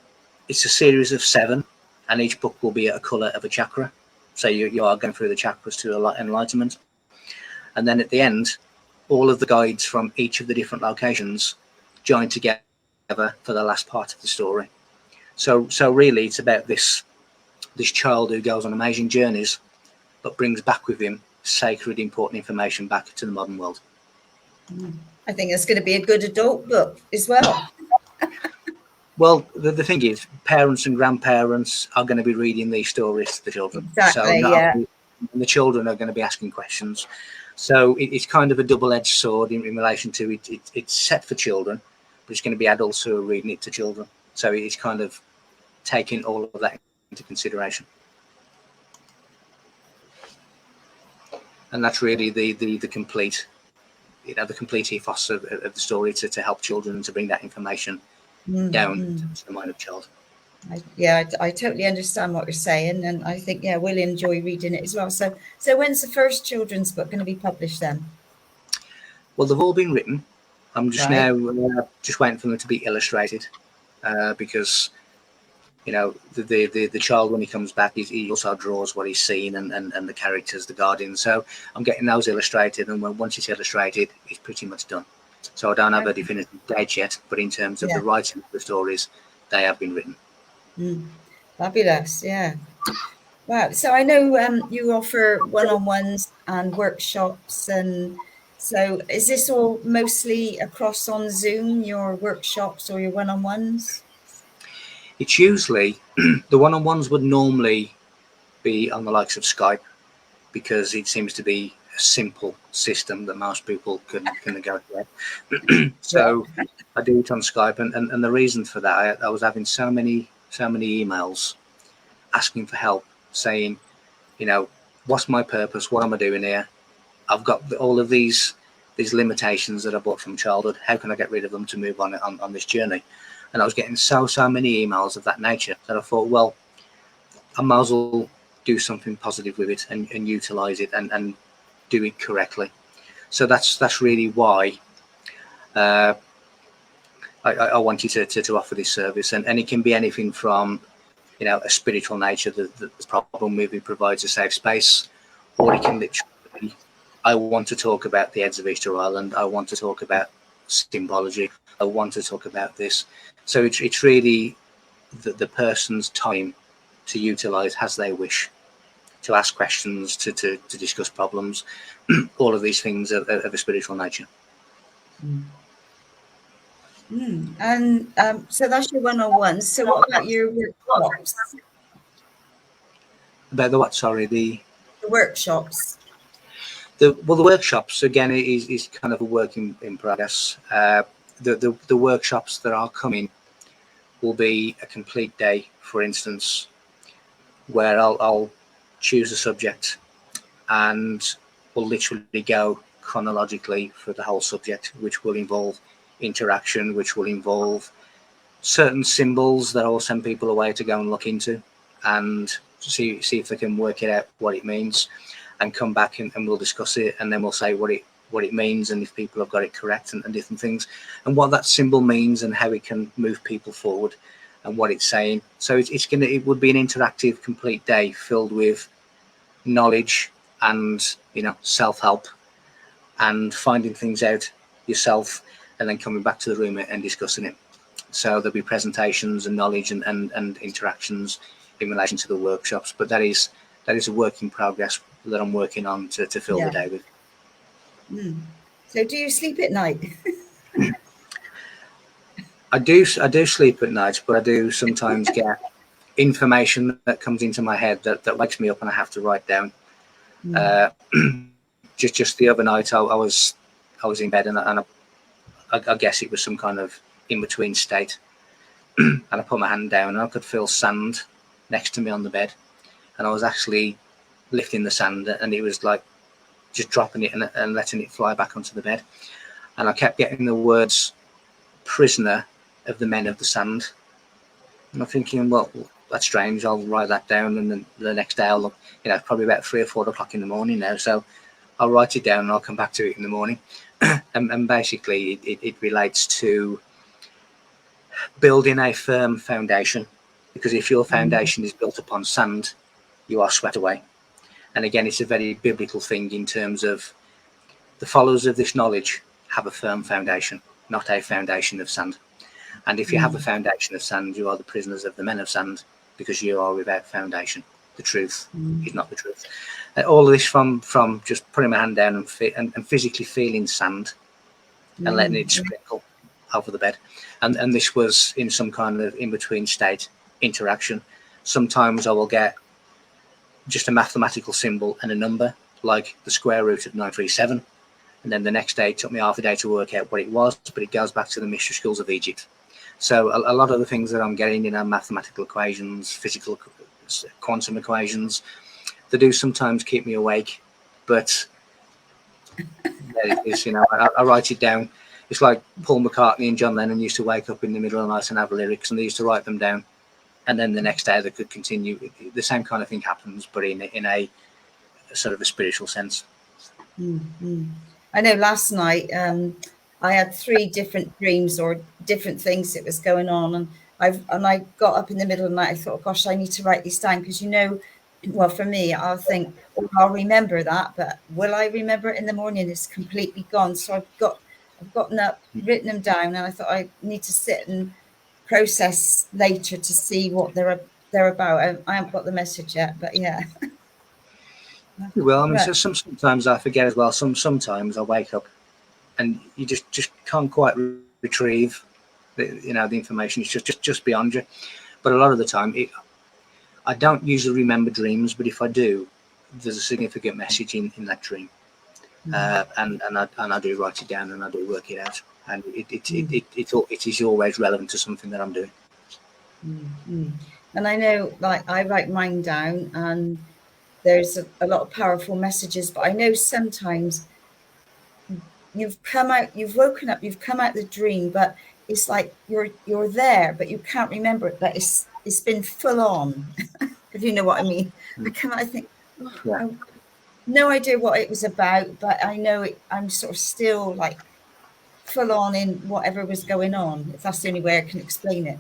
it's a series of 7, and each book will be a color of a chakra. So you are going through the chakras to enlightenment. And then at the end, all of the guides from each of the different locations join together for the last part of the story. So really, it's about this child who goes on amazing journeys, but brings back with him sacred, important information back to the modern world. I think it's going to be a good adult book as well. Well, the thing is, parents and grandparents are going to be reading these stories to the children. So Exactly, yeah. the children are going to be asking questions. So it's kind of a double-edged sword in relation to it. It's set for children, but it's going to be adults who are reading it to children. So it's kind of taking all of that into consideration. And that's really the complete, the complete ethos of the story to help children, to bring that information down to the mind of child. I totally understand what you're saying, and I think we'll enjoy reading it as well. So when's the first children's book going to be published then? Well, they've all been written. I'm just Right. now just waiting for them to be illustrated, because the child, when he comes back, he also draws what he's seen and the characters, the guardians. So I'm getting those illustrated, and once it's illustrated, it's pretty much done. So I don't have a definitive date yet, but in terms of the writing of the stories, they have been written. Fabulous, yeah. Wow. So I know you offer one-on-ones and workshops, and so is this all mostly across on Zoom, your workshops or your one-on-ones? It's usually the one-on-ones would normally be on the likes of Skype, because it seems to be a simple system that most people can negotiate. So I do it on Skype, and the reason for that, I was having so many emails asking for help, saying, what's my purpose? What am I doing here? I've got all of these limitations that I brought from childhood. How can I get rid of them to move on this journey? And I was getting so many emails of that nature that I thought, well, I might as well do something positive with it and utilize it and do it correctly. So that's really why I wanted to offer this service, and it can be anything from a spiritual nature that the problem movie provides a safe space, or it can literally, I want to talk about the Heads of Easter Island, I want to talk about symbology, I want to talk about this. So it's really the person's time to utilize as they wish, to ask questions, to discuss problems, all of these things of a spiritual nature. And so that's your one-on-ones. So what about your workshops? About the what? Sorry, the workshops. The workshops, again, is kind of a work in progress. The workshops that are coming will be a complete day, for instance, where I'll choose a subject and we'll literally go chronologically for the whole subject, which will involve interaction, which will involve certain symbols that I will send people away to go and look into and see if they can work it out, what it means, and come back and we'll discuss it, and then we'll say what it means, and if people have got it correct, and different things, and what that symbol means and how it can move people forward and what it's saying. So it would be an interactive, complete day filled with knowledge and self-help and finding things out yourself, and then coming back to the room and discussing it. So there'll be presentations and knowledge and interactions in relation to the workshops, but that is a work in progress that I'm working on to fill the day with. So do you sleep at night? I do sleep at night, but I do sometimes get information that comes into my head that wakes me up and I have to write down. Just the other night, I was in bed and I guess it was some kind of in-between state, and I put my hand down and I could feel sand next to me on the bed, and I was actually lifting the sand, and it was like just dropping it and letting it fly back onto the bed, and I kept getting the words "prisoner of the men of the sand," and I'm thinking, well, that's strange, I'll write that down, and then the next day I'll look, probably about 3 or 4 o'clock in the morning now, so I'll write it down and I'll come back to it in the morning. and basically it relates to building a firm foundation, because if your foundation is built upon sand, you are swept away. And again, it's a very biblical thing in terms of the followers of this knowledge have a firm foundation, not a foundation of sand. And if you have a foundation of sand, you are the prisoners of the men of sand, because you are without foundation. The truth is not the truth. All of this from just putting my hand down and physically feeling sand and letting it sprinkle over the bed. And this was in some kind of in-between state interaction. Sometimes I will get just a mathematical symbol and a number, like the square root of 937. And then the next day, it took me half a day to work out what it was, but it goes back to the mystery schools of Egypt. So a lot of the things that I'm getting in are mathematical equations, physical quantum equations. They do sometimes keep me awake, but there it is, you know, I write it down. It's like Paul McCartney and John Lennon used to wake up in the middle of the night and have lyrics, and they used to write them down. And then the next day they could continue. The same kind of thing happens, but in a sort of a spiritual sense. Mm-hmm. I know last night I had 3 different dreams or different things that was going on, and I got up in the middle of the night. I thought, gosh, I need to write these down, because, you know, well, for me, I'll think, oh, I'll remember that, but will I remember it in the morning? It's completely gone. So I've gotten up, written them down, and I thought I need to sit and process later to see what they're about. I haven't got the message yet, but yeah. Well, I mean, so sometimes I forget as well. Sometimes I wake up and you just can't quite retrieve the information. It's just beyond you. But a lot of the time, I don't usually remember dreams, but if I do, there's a significant message in that dream, and I do write it down and I do work it out, and it is always relevant to something that I'm doing. Mm-hmm. And I know, like, I write mine down, and there's a lot of powerful messages, but I know sometimes you've woken up, you've come out of the dream, but it's like you're there, but you can't remember it, but it's been full on, if you know what I mean. I think, I have no idea what it was about, but I know I'm sort of still like full on in whatever was going on, if that's the only way I can explain it.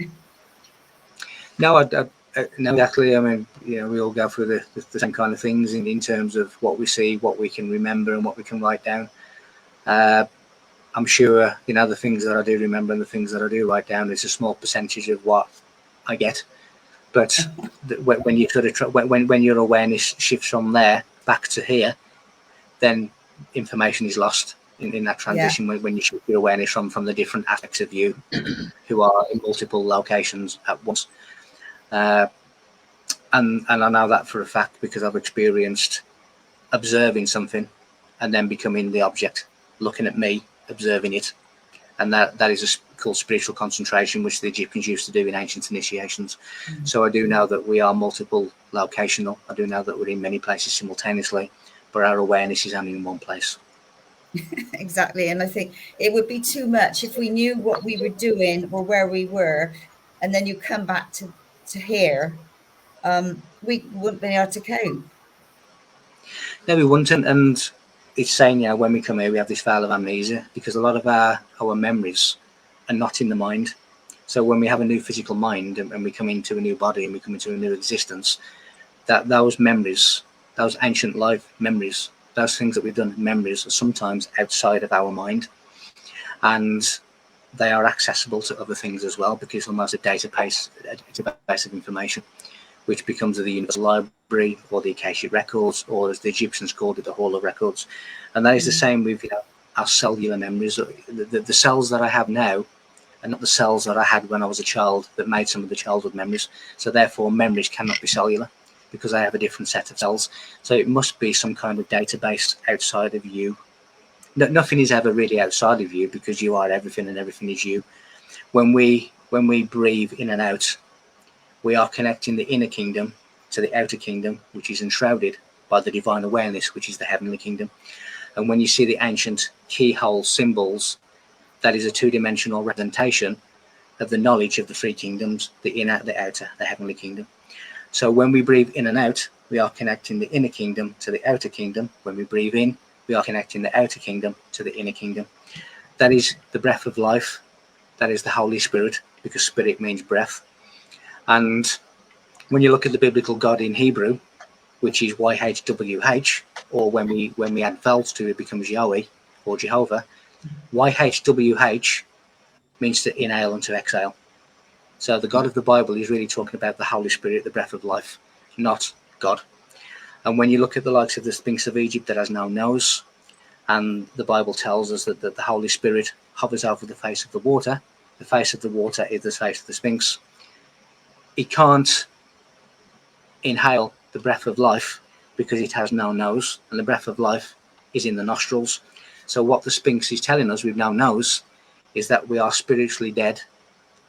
No, I no, exactly. I mean, you know, we all go through the same kind of things in terms of what we see, what we can remember, and what we can write down. I'm sure, you know, the things that I do remember and the things that I do write down is a small percentage of what I get. But when you sort of when your awareness shifts from there back to here, then information is lost in that transition. When you shift your awareness from the different aspects of you who are in multiple locations at once. And I know that for a fact because I've experienced observing something and then becoming the object, looking at me, observing it. And that is called spiritual concentration, which the Egyptians used to do in ancient initiations. Mm-hmm. So I do know that we are multiple locational. I do know that we're in many places simultaneously, but our awareness is only in one place. Exactly. And I think it would be too much if we knew what we were doing or where we were, and then you come back to here. We wouldn't be able to cope. No, we wouldn't. And it's saying, you know, when we come here, we have this veil of amnesia because a lot of our memories are not in the mind. So when we have a new physical mind and we come into a new body and we come into a new existence, that those memories, those ancient life memories, those things that we've done, memories, are sometimes outside of our mind. And they are accessible to other things as well, because it's almost a database of information, which becomes the Universal Library or the Akashic Records, or as the Egyptians called it, the Hall of Records. And that is the same with, you know, our cellular memories. The cells that I have now are not the cells that I had when I was a child that made some of the childhood memories. So therefore, memories cannot be cellular because I have a different set of cells. So it must be some kind of database outside of you. Nothing is ever really outside of you because you are everything and everything is you. When we breathe in and out, we are connecting the inner kingdom to the outer kingdom, which is enshrouded by the divine awareness, which is the heavenly kingdom. And when you see the ancient keyhole symbols, that is a two-dimensional representation of the knowledge of the three kingdoms, the inner, the outer, the heavenly kingdom. So when we breathe in and out, we are connecting the inner kingdom to the outer kingdom. When we breathe in, we are connecting the outer kingdom to the inner kingdom. That is the breath of life. That is the Holy Spirit, because spirit means breath. And when you look at the biblical God in Hebrew, which is YHWH, or when we add vowels to it, it becomes Yahweh or Jehovah. YHWH means to inhale and to exhale. So the God of the Bible is really talking about the Holy Spirit, the breath of life, not God. And when you look at the likes of the Sphinx of Egypt that has no nose, and the Bible tells us that the Holy Spirit hovers over the face of the water. The face of the water is the face of the Sphinx. It can't inhale the breath of life because it has no nose, and the breath of life is in the nostrils. So what the Sphinx is telling us, we now knows, is that we are spiritually dead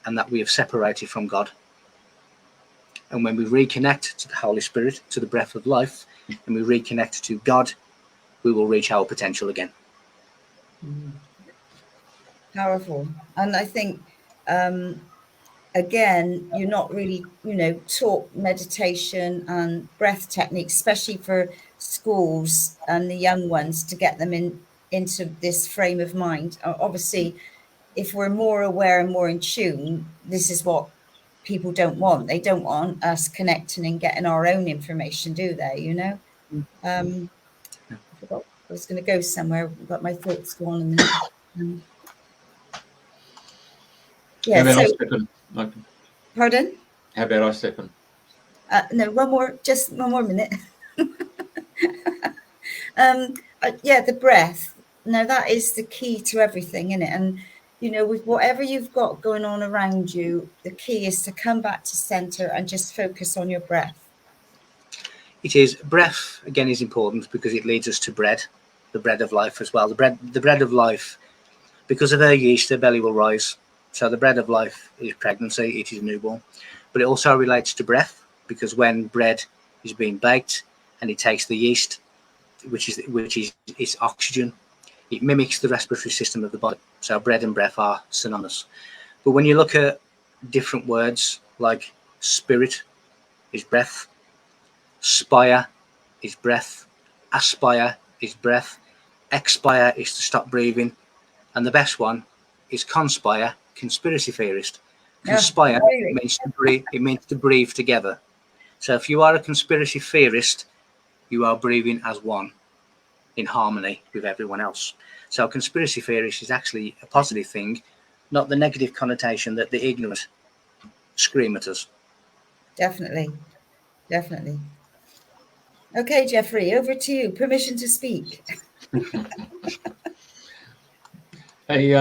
and that we have separated from God. And when we reconnect to the Holy Spirit, to the breath of life, and we reconnect to God, we will reach our potential again. Powerful. And I think, again, you're not really, taught meditation and breath techniques, especially for schools and the young ones, to get them into this frame of mind. Obviously, if we're more aware and more in tune, this is what people don't want. They don't want us connecting and getting our own information, do they? I forgot I was going to go somewhere, but my thoughts go on a minute. How about I So, step in, Michael? pardon? How about I step in? No, just one more minute. The breath. Now, that is the key to everything, isn't it? And, with whatever you've got going on around you, the key is to come back to center and just focus on your breath. It is. Breath, again, is important because it leads us to bread, the bread of life as well. The bread of life, because of her yeast, her belly will rise. So the bread of life is pregnancy, it is newborn. But it also relates to breath, because when bread is being baked and it takes the yeast, which is its oxygen, it mimics the respiratory system of the body. So bread and breath are synonymous. But when you look at different words, like spirit is breath, spire is breath, aspire is breath, expire is to stop breathing, and the best one is conspire, conspiracy theorist. Conspire means to breathe, it means to breathe together. So if you are a conspiracy theorist, you are breathing as one, in harmony with everyone else. So conspiracy theorist is actually a positive thing, not the negative connotation that the ignorant scream at us. Definitely. Okay, Jeffrey, over to you. Permission to speak. Hey,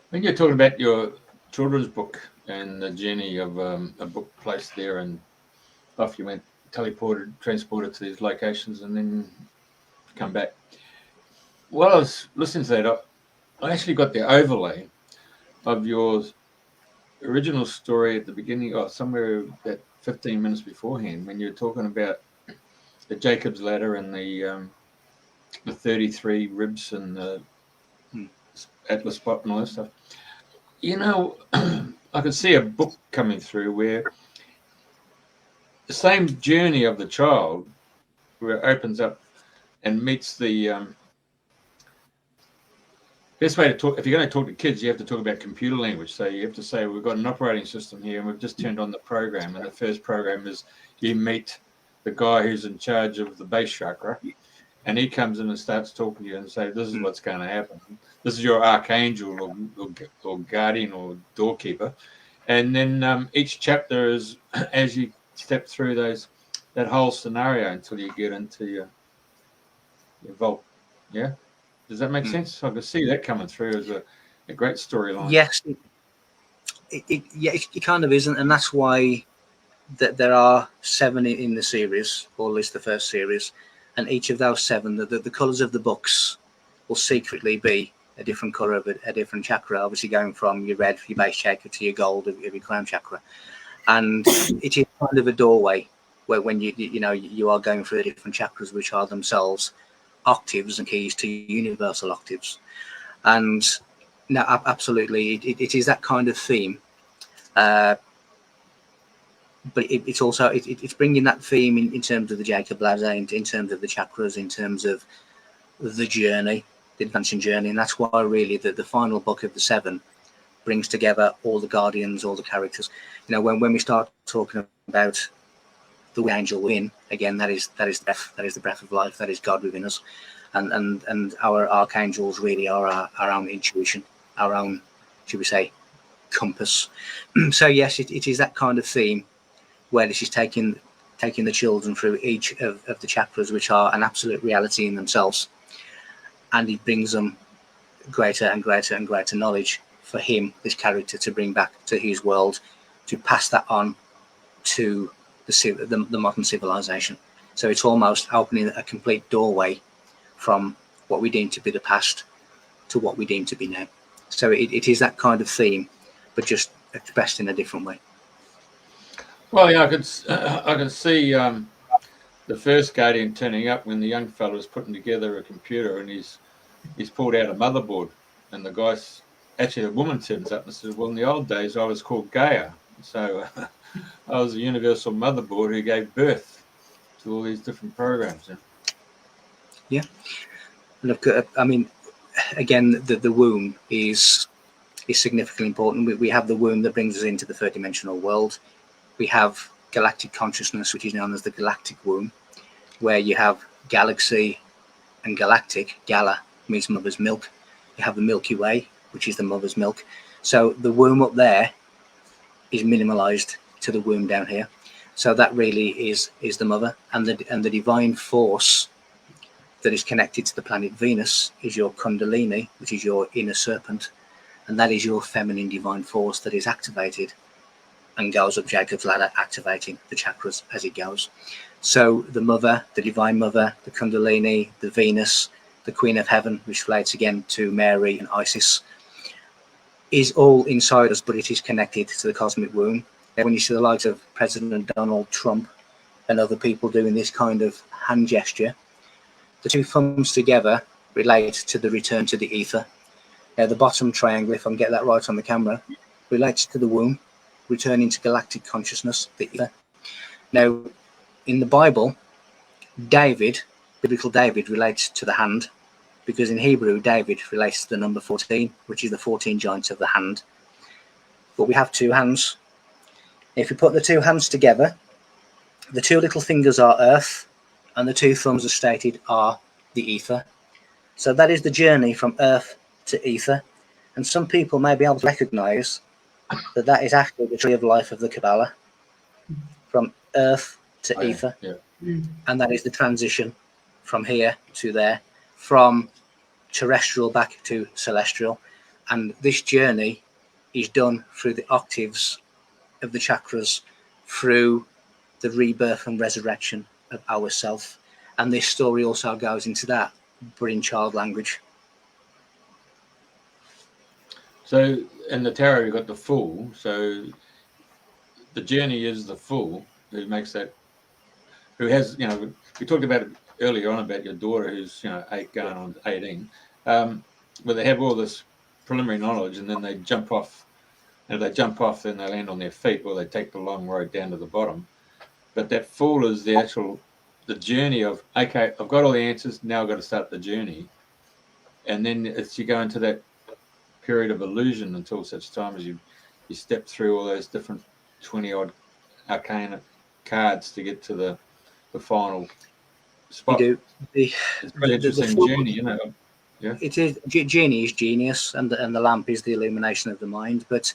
when you're talking about your children's book and the journey of a book placed there, and off you went, transported to these locations, and then come back. While I was listening to that, I actually got the overlay of your original story at the beginning, or somewhere about 15 minutes beforehand, when you were talking about the Jacob's ladder and the 33 ribs and the Atlas spot and all that stuff. I could see a book coming through where the same journey of the child, where it opens up and meets the best way to talk. If you're going to talk to kids, you have to talk about computer language. So you have to say, we've got an operating system here and we've just turned on the program. And the first program is you meet the guy who's in charge of the base chakra. And he comes in and starts talking to you and say, this is what's going to happen. This is your archangel or guardian or doorkeeper. And then each chapter is as you step through that whole scenario until you get into your vault. Yeah? Does that make sense? I can see that coming through as a great storyline. Yes, it kind of isn't. And that's why there are 7 in the series, or at least the first series. And each of those 7, the colours of the books will secretly be a different colour of a different chakra, obviously going from your red, your base chakra, to your gold of your crown chakra. And it is kind of a doorway where when you are going through the different chakras, which are themselves octaves and keys to universal octaves. And no, absolutely, it is that kind of theme. But it's also it's bringing that theme in terms of the Jacob ladder, in terms of the chakras, in terms of the journey, the advancing journey. And that's why really the final book of the 7 brings together all the guardians, all the characters. When we start talking about the angel within, again, that is breath, that is the breath of life, that is God within us. And our archangels really are our own intuition, our own, should we say, compass. So yes, it is that kind of theme where this is taking the children through each of the chakras, which are an absolute reality in themselves, and it brings them greater and greater and greater knowledge for him, this character, to bring back to his world, to pass that on to the modern civilization. So it's almost opening a complete doorway from what we deem to be the past to what we deem to be now. So it is that kind of theme, but just expressed in a different way. Well, yeah, I could see the first Guardian turning up when the young fellow was putting together a computer, and he's pulled out a motherboard, and the guy's actually, a woman turns up and says, "Well, in the old days, I was called Gaia, so I was a universal motherboard who gave birth to all these different programs." Yeah. Look, I mean, again, the womb is significantly important. We have the womb that brings us into the third dimensional world. We have galactic consciousness, which is known as the galactic womb, where you have galaxy and galactic. Gala means mother's milk. You have the Milky Way, which is the mother's milk. So the womb up there is minimalized to the womb down here. So that really is the mother, and the divine force that is connected to the planet Venus is your Kundalini, which is your inner serpent, and that is your feminine divine force that is activated and goes up Jacob's ladder, activating the chakras as it goes. So the mother, the divine mother, the Kundalini, the Venus, the Queen of Heaven, which relates again to Mary and Isis, is all inside us, but it is connected to the cosmic womb. And when you see the likes of President Donald Trump and other people doing this kind of hand gesture, the two thumbs together relate to the return to the ether. Now, the bottom triangle, if I can get that right on the camera, relates to the womb, returning to galactic consciousness, the ether. Now, in the Bible, biblical David, relates to the hand, because in Hebrew, David relates to the number 14, which is the 14 joints of the hand. But we have two hands. If you put the two hands together, the two little fingers are earth, and the two thumbs, as stated, are the ether. So that is the journey from earth to ether. And some people may be able to recognize that that is actually the tree of life of the Kabbalah, from earth to ether. Yeah. And that is the transition from here to there, from terrestrial back to celestial. And this journey is done through the octaves of the chakras, through the rebirth and resurrection of ourself. And this story also goes into that, but in child language. So in the tarot, you've got the Fool. So the journey is the Fool who makes that, who has, we talked about it earlier on about your daughter who's, 8 going on 18, where they have all this preliminary knowledge and then they jump off. And if they jump off, then they land on their feet, or they take the long road down to the bottom. But that Fool is the journey of, okay, I've got all the answers, now I've got to start the journey. And then you go into that period of illusion until such time as you step through all those different 20-odd arcane cards to get to the final spot. You do. It's a really interesting journey, Yeah. It is. Genie is genius, and the lamp is the illumination of the mind. But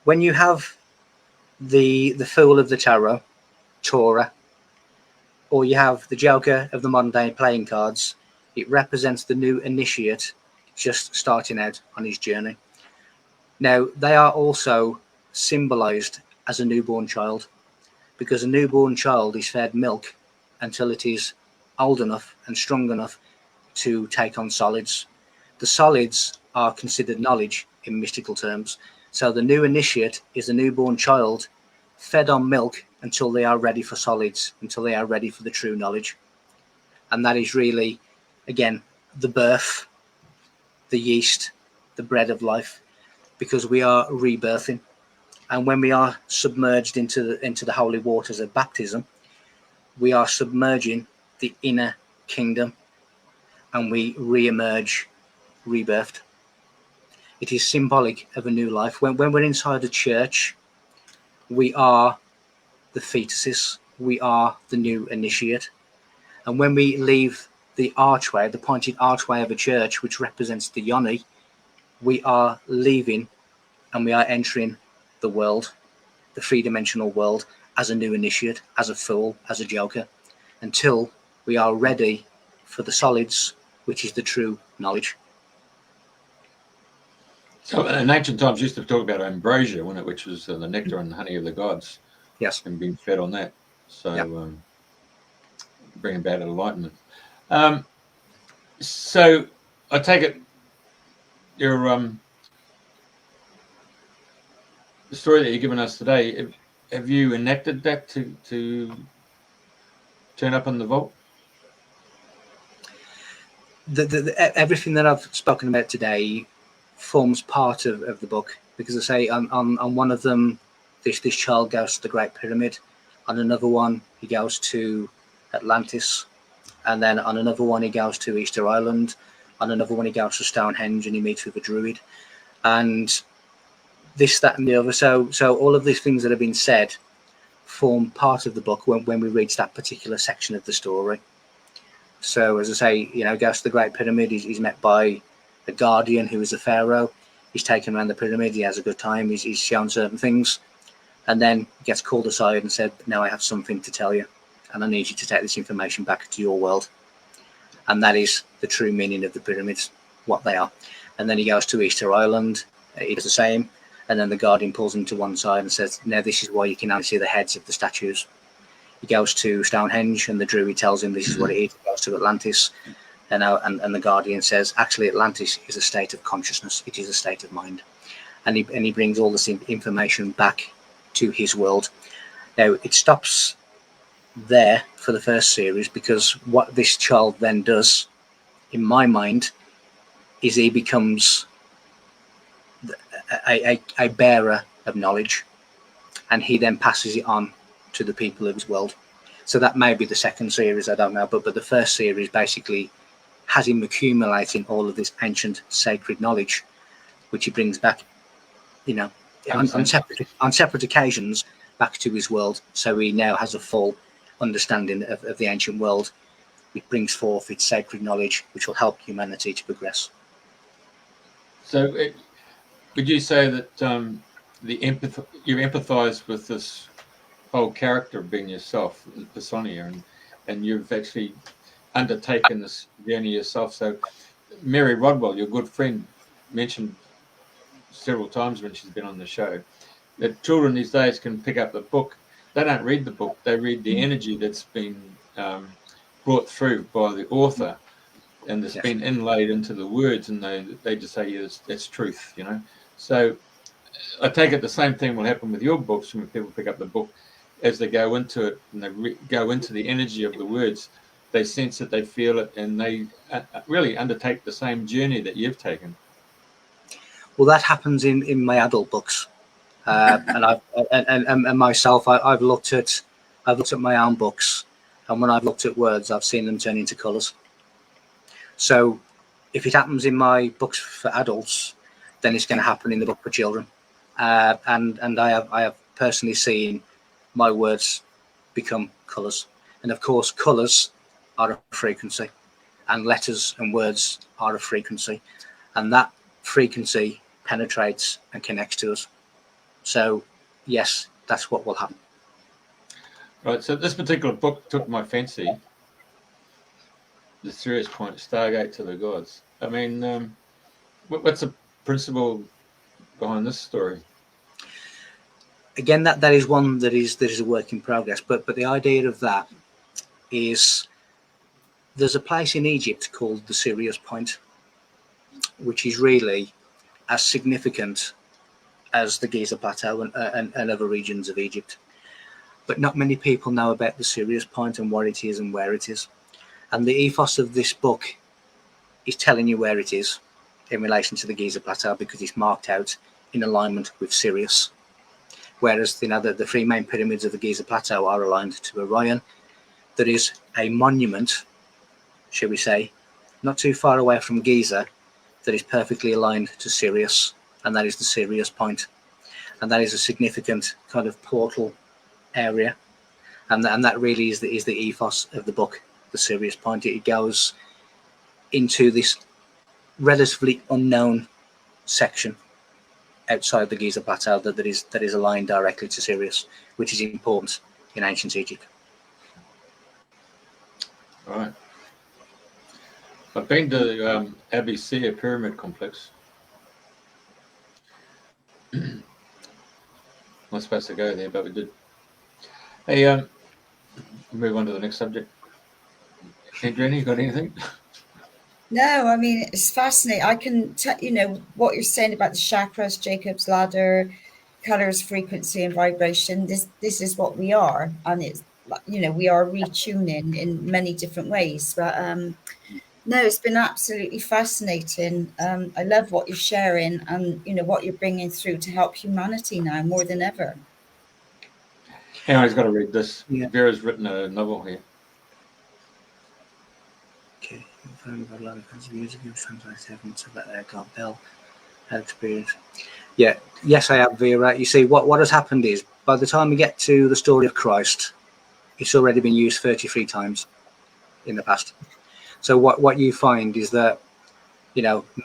when you have the Fool of the Tarot, Torah, or you have the Joker of the modern day playing cards, it represents the new initiate just starting out on his journey. Now, they are also symbolized as a newborn child, because a newborn child is fed milk until it is old enough and strong enough to take on solids. The solids are considered knowledge in mystical terms. So the new initiate is a newborn child fed on milk until they are ready for solids, until they are ready for the true knowledge. And that is really, again, the birth, the yeast, the bread of life, because we are rebirthing. And when we are submerged into the holy waters of baptism, we are submerging the inner kingdom, and we re-emerge rebirthed. It is symbolic of a new life. When we're inside a church, we are the fetuses, we are the new initiate. And when we leave the archway, the pointed archway of a church, which represents the yoni, we are leaving and we are entering the world, the three-dimensional world, as a new initiate, as a fool, as a joker, until we are ready for the solids, which is the true knowledge. So in ancient times, used to talk about ambrosia, which was the nectar and honey of the gods, Yes. and being fed on that. So Yeah. bring about enlightenment. So I take it your the story that you're giving us today. Have you enacted that to turn up in the vault? Everything that I've spoken about today forms part of the book, because I say on one of them, this child goes to the Great Pyramid. On another one, he goes to Atlantis, and then on another one, he goes to Easter Island. On another one, he goes to Stonehenge, and he meets with a druid, and this, that, and the other. So all of these things that have been said form part of the book when we reach that particular section of the story. So, as I say, goes to the Great Pyramid. He's met by a guardian who is a pharaoh. He's taken around the pyramid. He has a good time. He's shown certain things, and then gets called aside and said, "Now I have something to tell you, and I need you to take this information back to your world." And that is the true meaning of the pyramids, what they are. And then he goes to Easter Island. He does the same, and then the guardian pulls him to one side and says, "Now this is why you can only see the heads of the statues." He goes to Stonehenge, and the druid tells him this is what it is. He goes to Atlantis, and the guardian says, actually, Atlantis is a state of consciousness. It is a state of mind. And he brings all this information back to his world. Now, it stops there for the first series, because what this child then does, in my mind, is he becomes a bearer of knowledge, and he then passes it on to the people of his world. So that may be the second series, I don't know, but the first series basically has him accumulating all of this ancient sacred knowledge, which he brings back, on separate occasions back to his world. So he now has a full understanding of the ancient world. It brings forth its sacred knowledge, which will help humanity to progress. So would you say that you empathise with this whole character of being yourself, Personia, and you've actually undertaken this journey yourself? So Mary Rodwell, your good friend, mentioned several times when she's been on the show that children these days can pick up the book. They don't read the book, they read the energy that's been brought through by the author, and it's been inlaid into the words, and they just say, yes, that's truth, So I take it the same thing will happen with your books when people pick up the book. As they go into it and they go into the energy of the words, they sense it, they feel it, and they really undertake the same journey that you've taken. Well, that happens in my adult books, and myself. I've looked at my own books, and when I've looked at words, I've seen them turn into colours. So, if it happens in my books for adults, then it's going to happen in the book for children. And I have personally seen my words become colours, and of course, colours are a frequency, and letters and words are a frequency, and that frequency penetrates and connects to us. So, yes, that's what will happen. Right. So this particular book took my fancy. The Serious Point, Stargate to the Gods. I mean, what's the principle behind this story? Again, that is one that is a work in progress. But the idea of that is there's a place in Egypt called the Serious Point, which is really as significant as the Giza Plateau and other regions of Egypt. But not many people know about the Serious Point and what it is and where it is. And the ethos of this book is telling you where it is in relation to the Giza Plateau, because it's marked out in alignment with Sirius. Whereas the three main pyramids of the Giza Plateau are aligned to Orion. There is a monument, shall we say, not too far away from Giza, that is perfectly aligned to Sirius, and that is the Sirius Point. And that is a significant kind of portal area. And that really is the ethos of the book, the Sirius Point. It goes into this relatively unknown section outside the Giza Plateau that is aligned directly to Sirius, which is important in ancient Egypt. Right. I've been to Abyssinia Pyramid Complex. not supposed to go there, but we did. Hey, move on to the next subject. Andrena, you got anything? No, I mean, it's fascinating. I can tell, what you're saying about the chakras, Jacob's ladder, colors, frequency, and vibration. This is what we are. And it's, we are retuning in many different ways. But no, it's been absolutely fascinating. I love what you're sharing and, what you're bringing through to help humanity now more than ever. Anyway, I've got to read this. Yeah. Vera's written a novel here. Okay, a lot of music and translated so that got Bell had experience. Yeah, yes, I have, Vera. You see, what has happened is by the time we get to the story of Christ, it's already been used 33 times in the past. So what you find is that,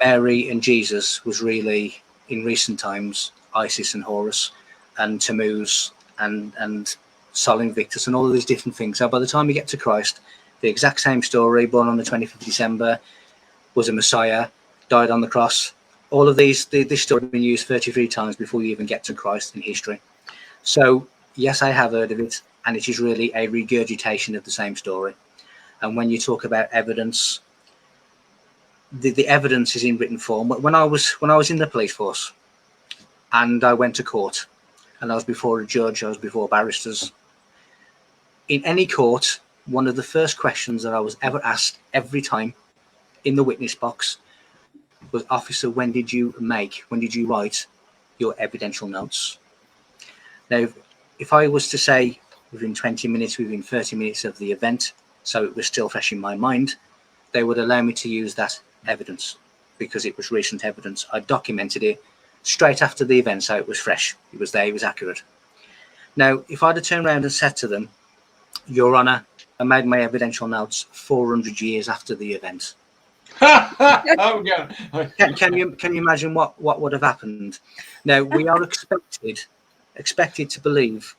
Mary and Jesus was really, in recent times, Isis and Horus and Tammuz and Sol Invictus and all of these different things. So by the time we get to Christ, the exact same story, born on the 25th of December, was a Messiah, died on the cross. All of this story has been used 33 times before you even get to Christ in history. So, yes, I have heard of it, and it is really a regurgitation of the same story. And when you talk about evidence, the evidence is in written form. When I was in the police force, and I went to court, and I was before a judge, I was before barristers. In any court, one of the first questions that I was ever asked every time in the witness box was, officer, when did you write your evidential notes? Now, if I was to say within 20 minutes, within 30 minutes of the event, so it was still fresh in my mind, they would allow me to use that evidence because it was recent evidence. I documented it straight after the event, so it was fresh. It was there, it was accurate. Now, if I'd have turned around and said to them, Your Honour, I made my evidential notes 400 years after the event. Can you imagine what would have happened? Now, we are expected to believe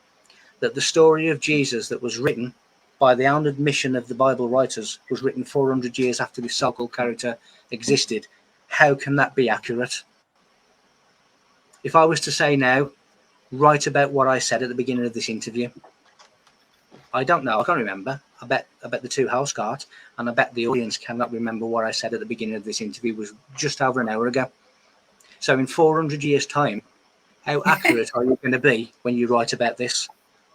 that the story of Jesus that was written by the own admission of the Bible writers was written 400 years after this so-called character existed. How can that be accurate? If I was to say now, write about what I said at the beginning of this interview, I don't know. I can't remember. I bet the two house cards, and I bet the audience cannot remember what I said at the beginning of this interview was just over an hour ago. So in 400 years' time, how accurate are you going to be when you write about this?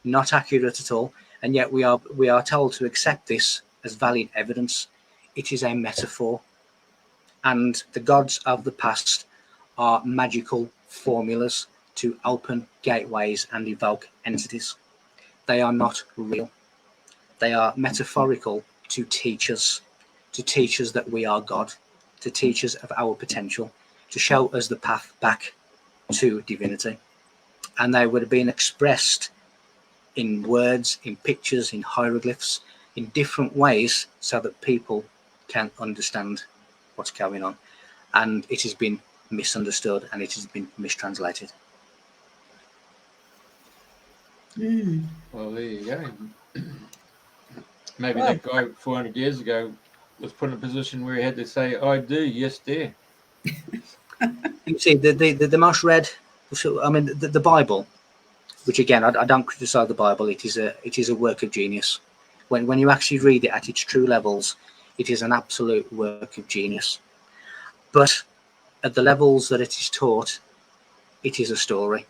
Not accurate at all. And yet we are told to accept this as valid evidence. It is a metaphor. And the gods of the past are magical formulas to open gateways and evoke entities. They are not real. They are metaphorical to teach us that we are God, to teach us of our potential, to show us the path back to divinity. And they would have been expressed in words, in pictures, in hieroglyphs, in different ways so that people can understand what's going on. And it has been misunderstood and it has been mistranslated. Well, there you go. Maybe that guy 400 years ago was put in a position where he had to say, I do, yes, there. You see, the most read, I mean, the Bible, which again, I don't criticize the Bible. It is a work of genius. When you actually read it at its true levels, it is an absolute work of genius. But at the levels that it is taught, it is a story.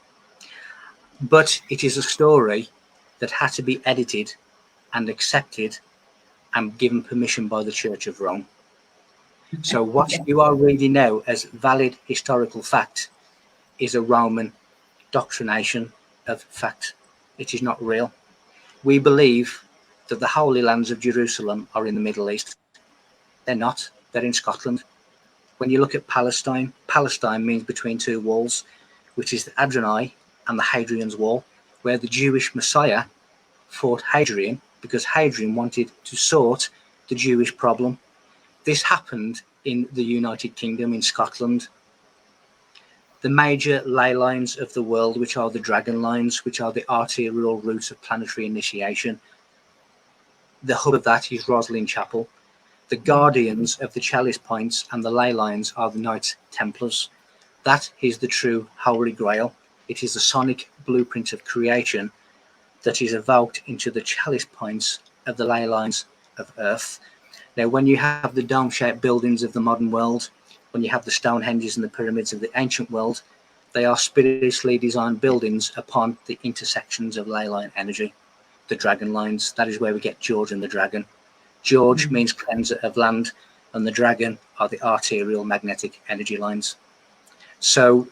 But it is a story that had to be edited and accepted and given permission by the Church of Rome. So what you are reading now as valid historical fact is a Roman doctrination of fact. It is not real. We believe that the Holy Lands of Jerusalem are in the Middle East. They're not. They're in Scotland. When you look at Palestine, Palestine means between two walls, which is the Andrena and the Hadrian's Wall, where the Jewish Messiah fought Hadrian because Hadrian wanted to sort the Jewish problem. This happened in the United Kingdom, in Scotland. The major ley lines of the world, which are the dragon lines, which are the arterial routes of planetary initiation, the hub of that is Roslin Chapel. The guardians of the chalice points and the ley lines are the Knights Templars. That is the true Holy Grail. It is the sonic blueprint of creation that is evoked into the chalice points of the ley lines of Earth. Now, when you have the dome-shaped buildings of the modern world, when you have the Stonehenges and the pyramids of the ancient world, they are spiritually designed buildings upon the intersections of ley line energy, the dragon lines. That is where we get George and the dragon. George means cleanser of land, and the dragon are the arterial magnetic energy lines. So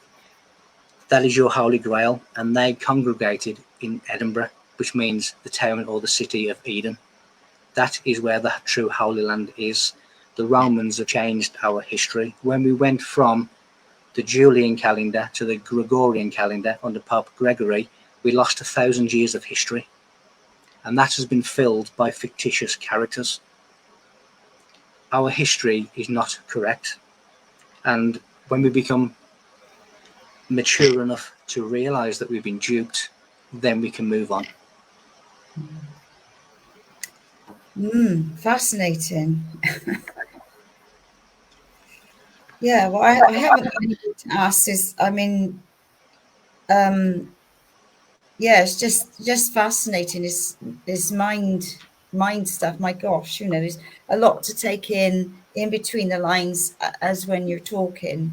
that is your holy grail, and they congregated in Edinburgh, which means the town or the city of Eden. That is where the true Holy Land is. The Romans have changed our history. When we went from the Julian calendar to the Gregorian calendar under Pope Gregory, we lost 1,000 years of history. And that has been filled by fictitious characters. Our history is not correct. And when we become mature enough to realize that we've been duped, then we can move on. Fascinating. Yeah, well, I haven't anything to ask. Yeah, it's just fascinating. This mind stuff. My gosh, there's a lot to take in between the lines as when you're talking.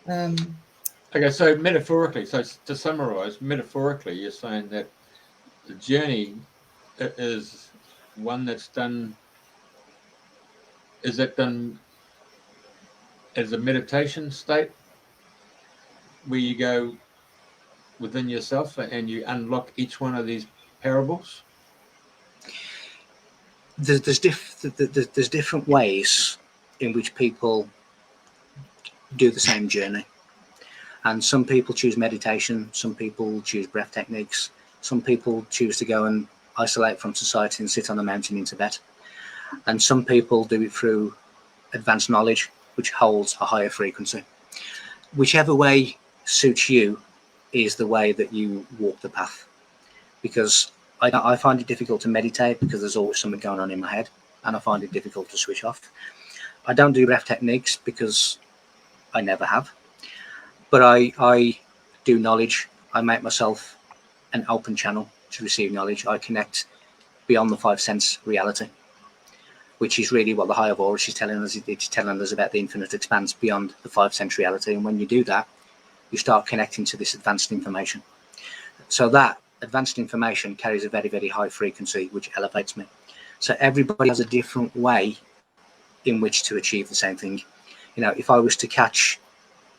Okay, so metaphorically, so to summarize, metaphorically, you're saying that the journey is one that's done. Is that done as a meditation state, where you go within yourself and you unlock each one of these parables? There's different ways in which people do the same journey, and some people choose meditation, some people choose breath techniques, some people choose to go and isolate from society and sit on a mountain in Tibet, and some people do it through advanced knowledge, which holds a higher frequency. Whichever way suits you is the way that you walk the path, because I find it difficult to meditate because there's always something going on in my head, and I find it difficult to switch off. I don't do breath techniques because I never have, but I do knowledge. I make myself an open channel to receive knowledge. I connect beyond the 5 sense reality, which is really what the higher Forrest is telling us. It's telling us about the infinite expanse beyond the 5 sense reality. And when you do that, you start connecting to this advanced information. So that advanced information carries a very, very high frequency, which elevates me. So everybody has a different way in which to achieve the same thing. If I was to catch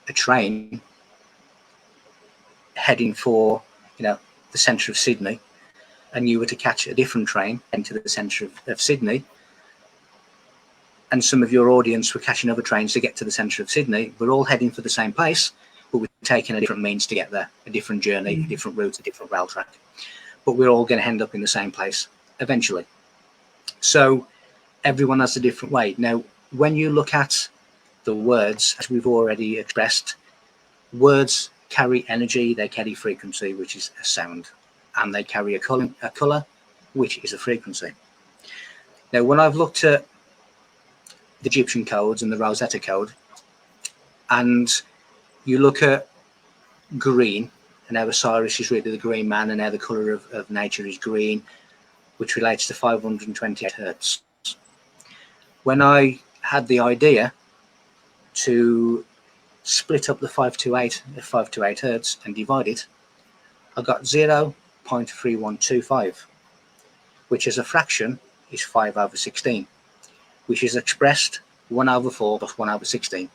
a train heading for, the centre of Sydney, and you were to catch a different train into the centre of Sydney, and some of your audience were catching other trains to get to the centre of Sydney, we're all heading for the same place, but we're taking a different means to get there, a different journey, a different route, a different rail track. But we're all going to end up in the same place eventually. So everyone has a different way. Now, when you look at the words, as we've already expressed, words carry energy, they carry frequency, which is a sound, and they carry a colour, which is a frequency. Now, when I've looked at the Egyptian codes and the Rosetta code, and you look at green, and how Osiris is really the green man, and how the colour of nature is green, which relates to 528 hertz. When I had the idea to split up the 528 hertz and divide it, I got 0.3125, which as a fraction is 5/16, which is expressed 1/4 plus 1/16.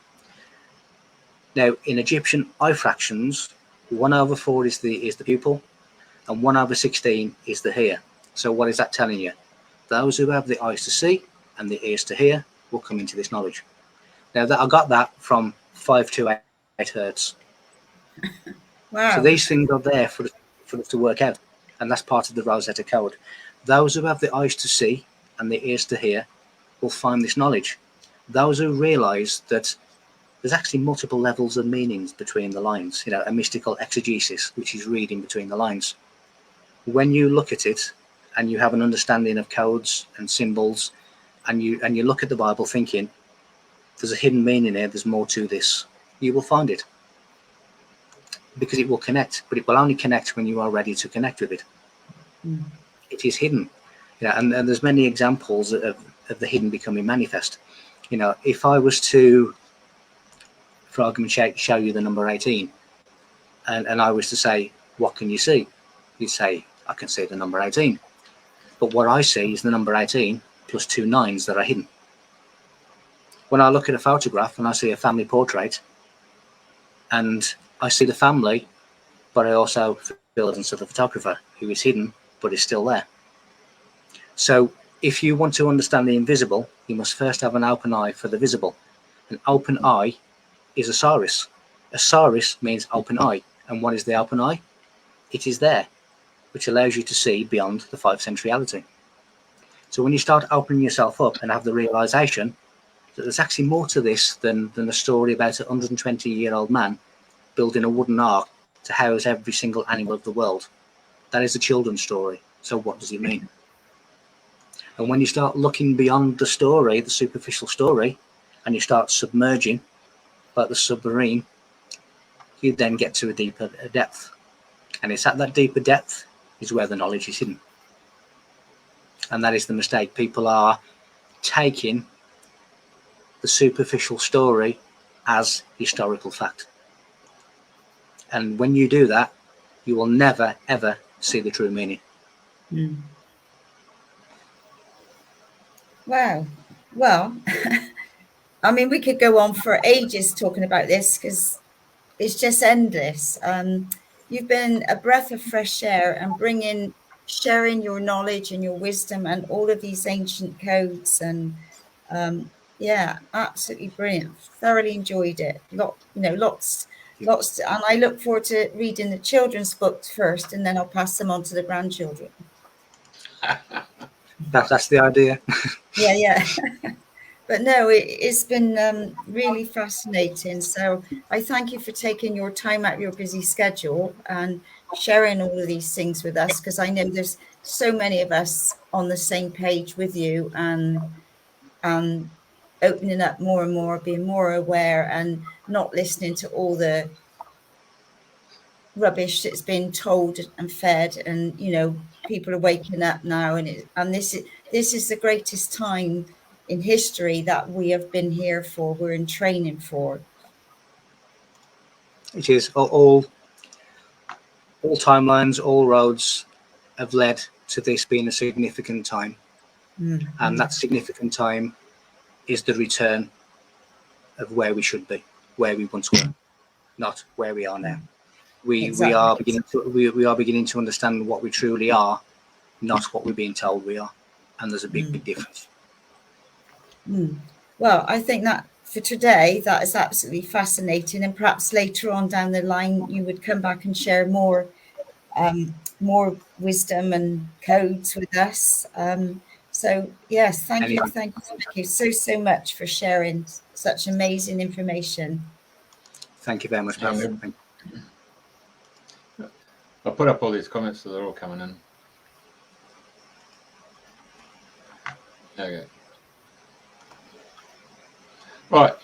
Now, in Egyptian I fractions, 1/4 is the pupil, and 1/16 is the ear. So what is that telling you? Those who have the eyes to see and the ears to hear will come into this knowledge. Now, that I got that from 528 hertz. Wow. So these things are there for us to work out, and that's part of the Rosetta code. Those who have the eyes to see and the ears to hear will find this knowledge. Those who realize that there's actually multiple levels of meanings between the lines, a mystical exegesis, which is reading between the lines. When you look at it and you have an understanding of codes and symbols, and you look at the Bible thinking, there's a hidden meaning here, there's more to this, you will find it. because it will connect, but it will only connect when you are ready to connect with it. It is hidden. And there's many examples of the hidden becoming manifest. If I was to, for argument's sake, show you the number 18, and I was to say, what can you see? You'd say, I can see the number 18. But what I see is the number 18 plus 2 9s that are hidden. When I look at a photograph and I see a family portrait, and I see the family, but I also feel the presence of the photographer, who is hidden but is still there. So if you want to understand the invisible, you must first have an open eye for the visible. An open eye is a saris. A saris means open eye. And what is the open eye? It is there, which allows you to see beyond the 5 sense reality. So when you start opening yourself up and have the realization that there's actually more to this than a story about a 120-year-old man building a wooden ark to house every single animal of the world. That is a children's story. So what does it mean? And when you start looking beyond the story, the superficial story, and you start submerging like the submarine, you then get to a deeper depth. And it's at that deeper depth is where the knowledge is hidden. And that is the mistake. People are taking the superficial story as historical fact. And when you do that, you will never, ever see the true meaning. Wow. Well, I mean, we could go on for ages talking about this because it's just endless. You've been a breath of fresh air and sharing your knowledge and your wisdom and all of these ancient codes. And yeah, absolutely brilliant. Thoroughly enjoyed it. Lots. And I look forward to reading the children's books first, and then I'll pass them on to the grandchildren. That's the idea. Yeah. But no, it's been really fascinating. So I thank you for taking your time out of your busy schedule and sharing all of these things with us, because I know there's so many of us on the same page with you, and opening up more and more, being more aware and not listening to all the rubbish that's been told and fed. And people are waking up now, and this is the greatest time in history that we have been here for. We're in training for. It is all timelines, all roads have led to this being a significant time. And that significant time is the return of where we should be, where we once were, not where we are now. We are beginning to understand what we truly are, not what we're being told we are. And there's a big difference. Well, I think that for today, that is absolutely fascinating. And perhaps later on down the line, you would come back and share more wisdom and codes with us. So yes, thank you so much for sharing such amazing information. Thank you very much, Beth. I'll put up all these comments, so they're all coming in. Okay. Right.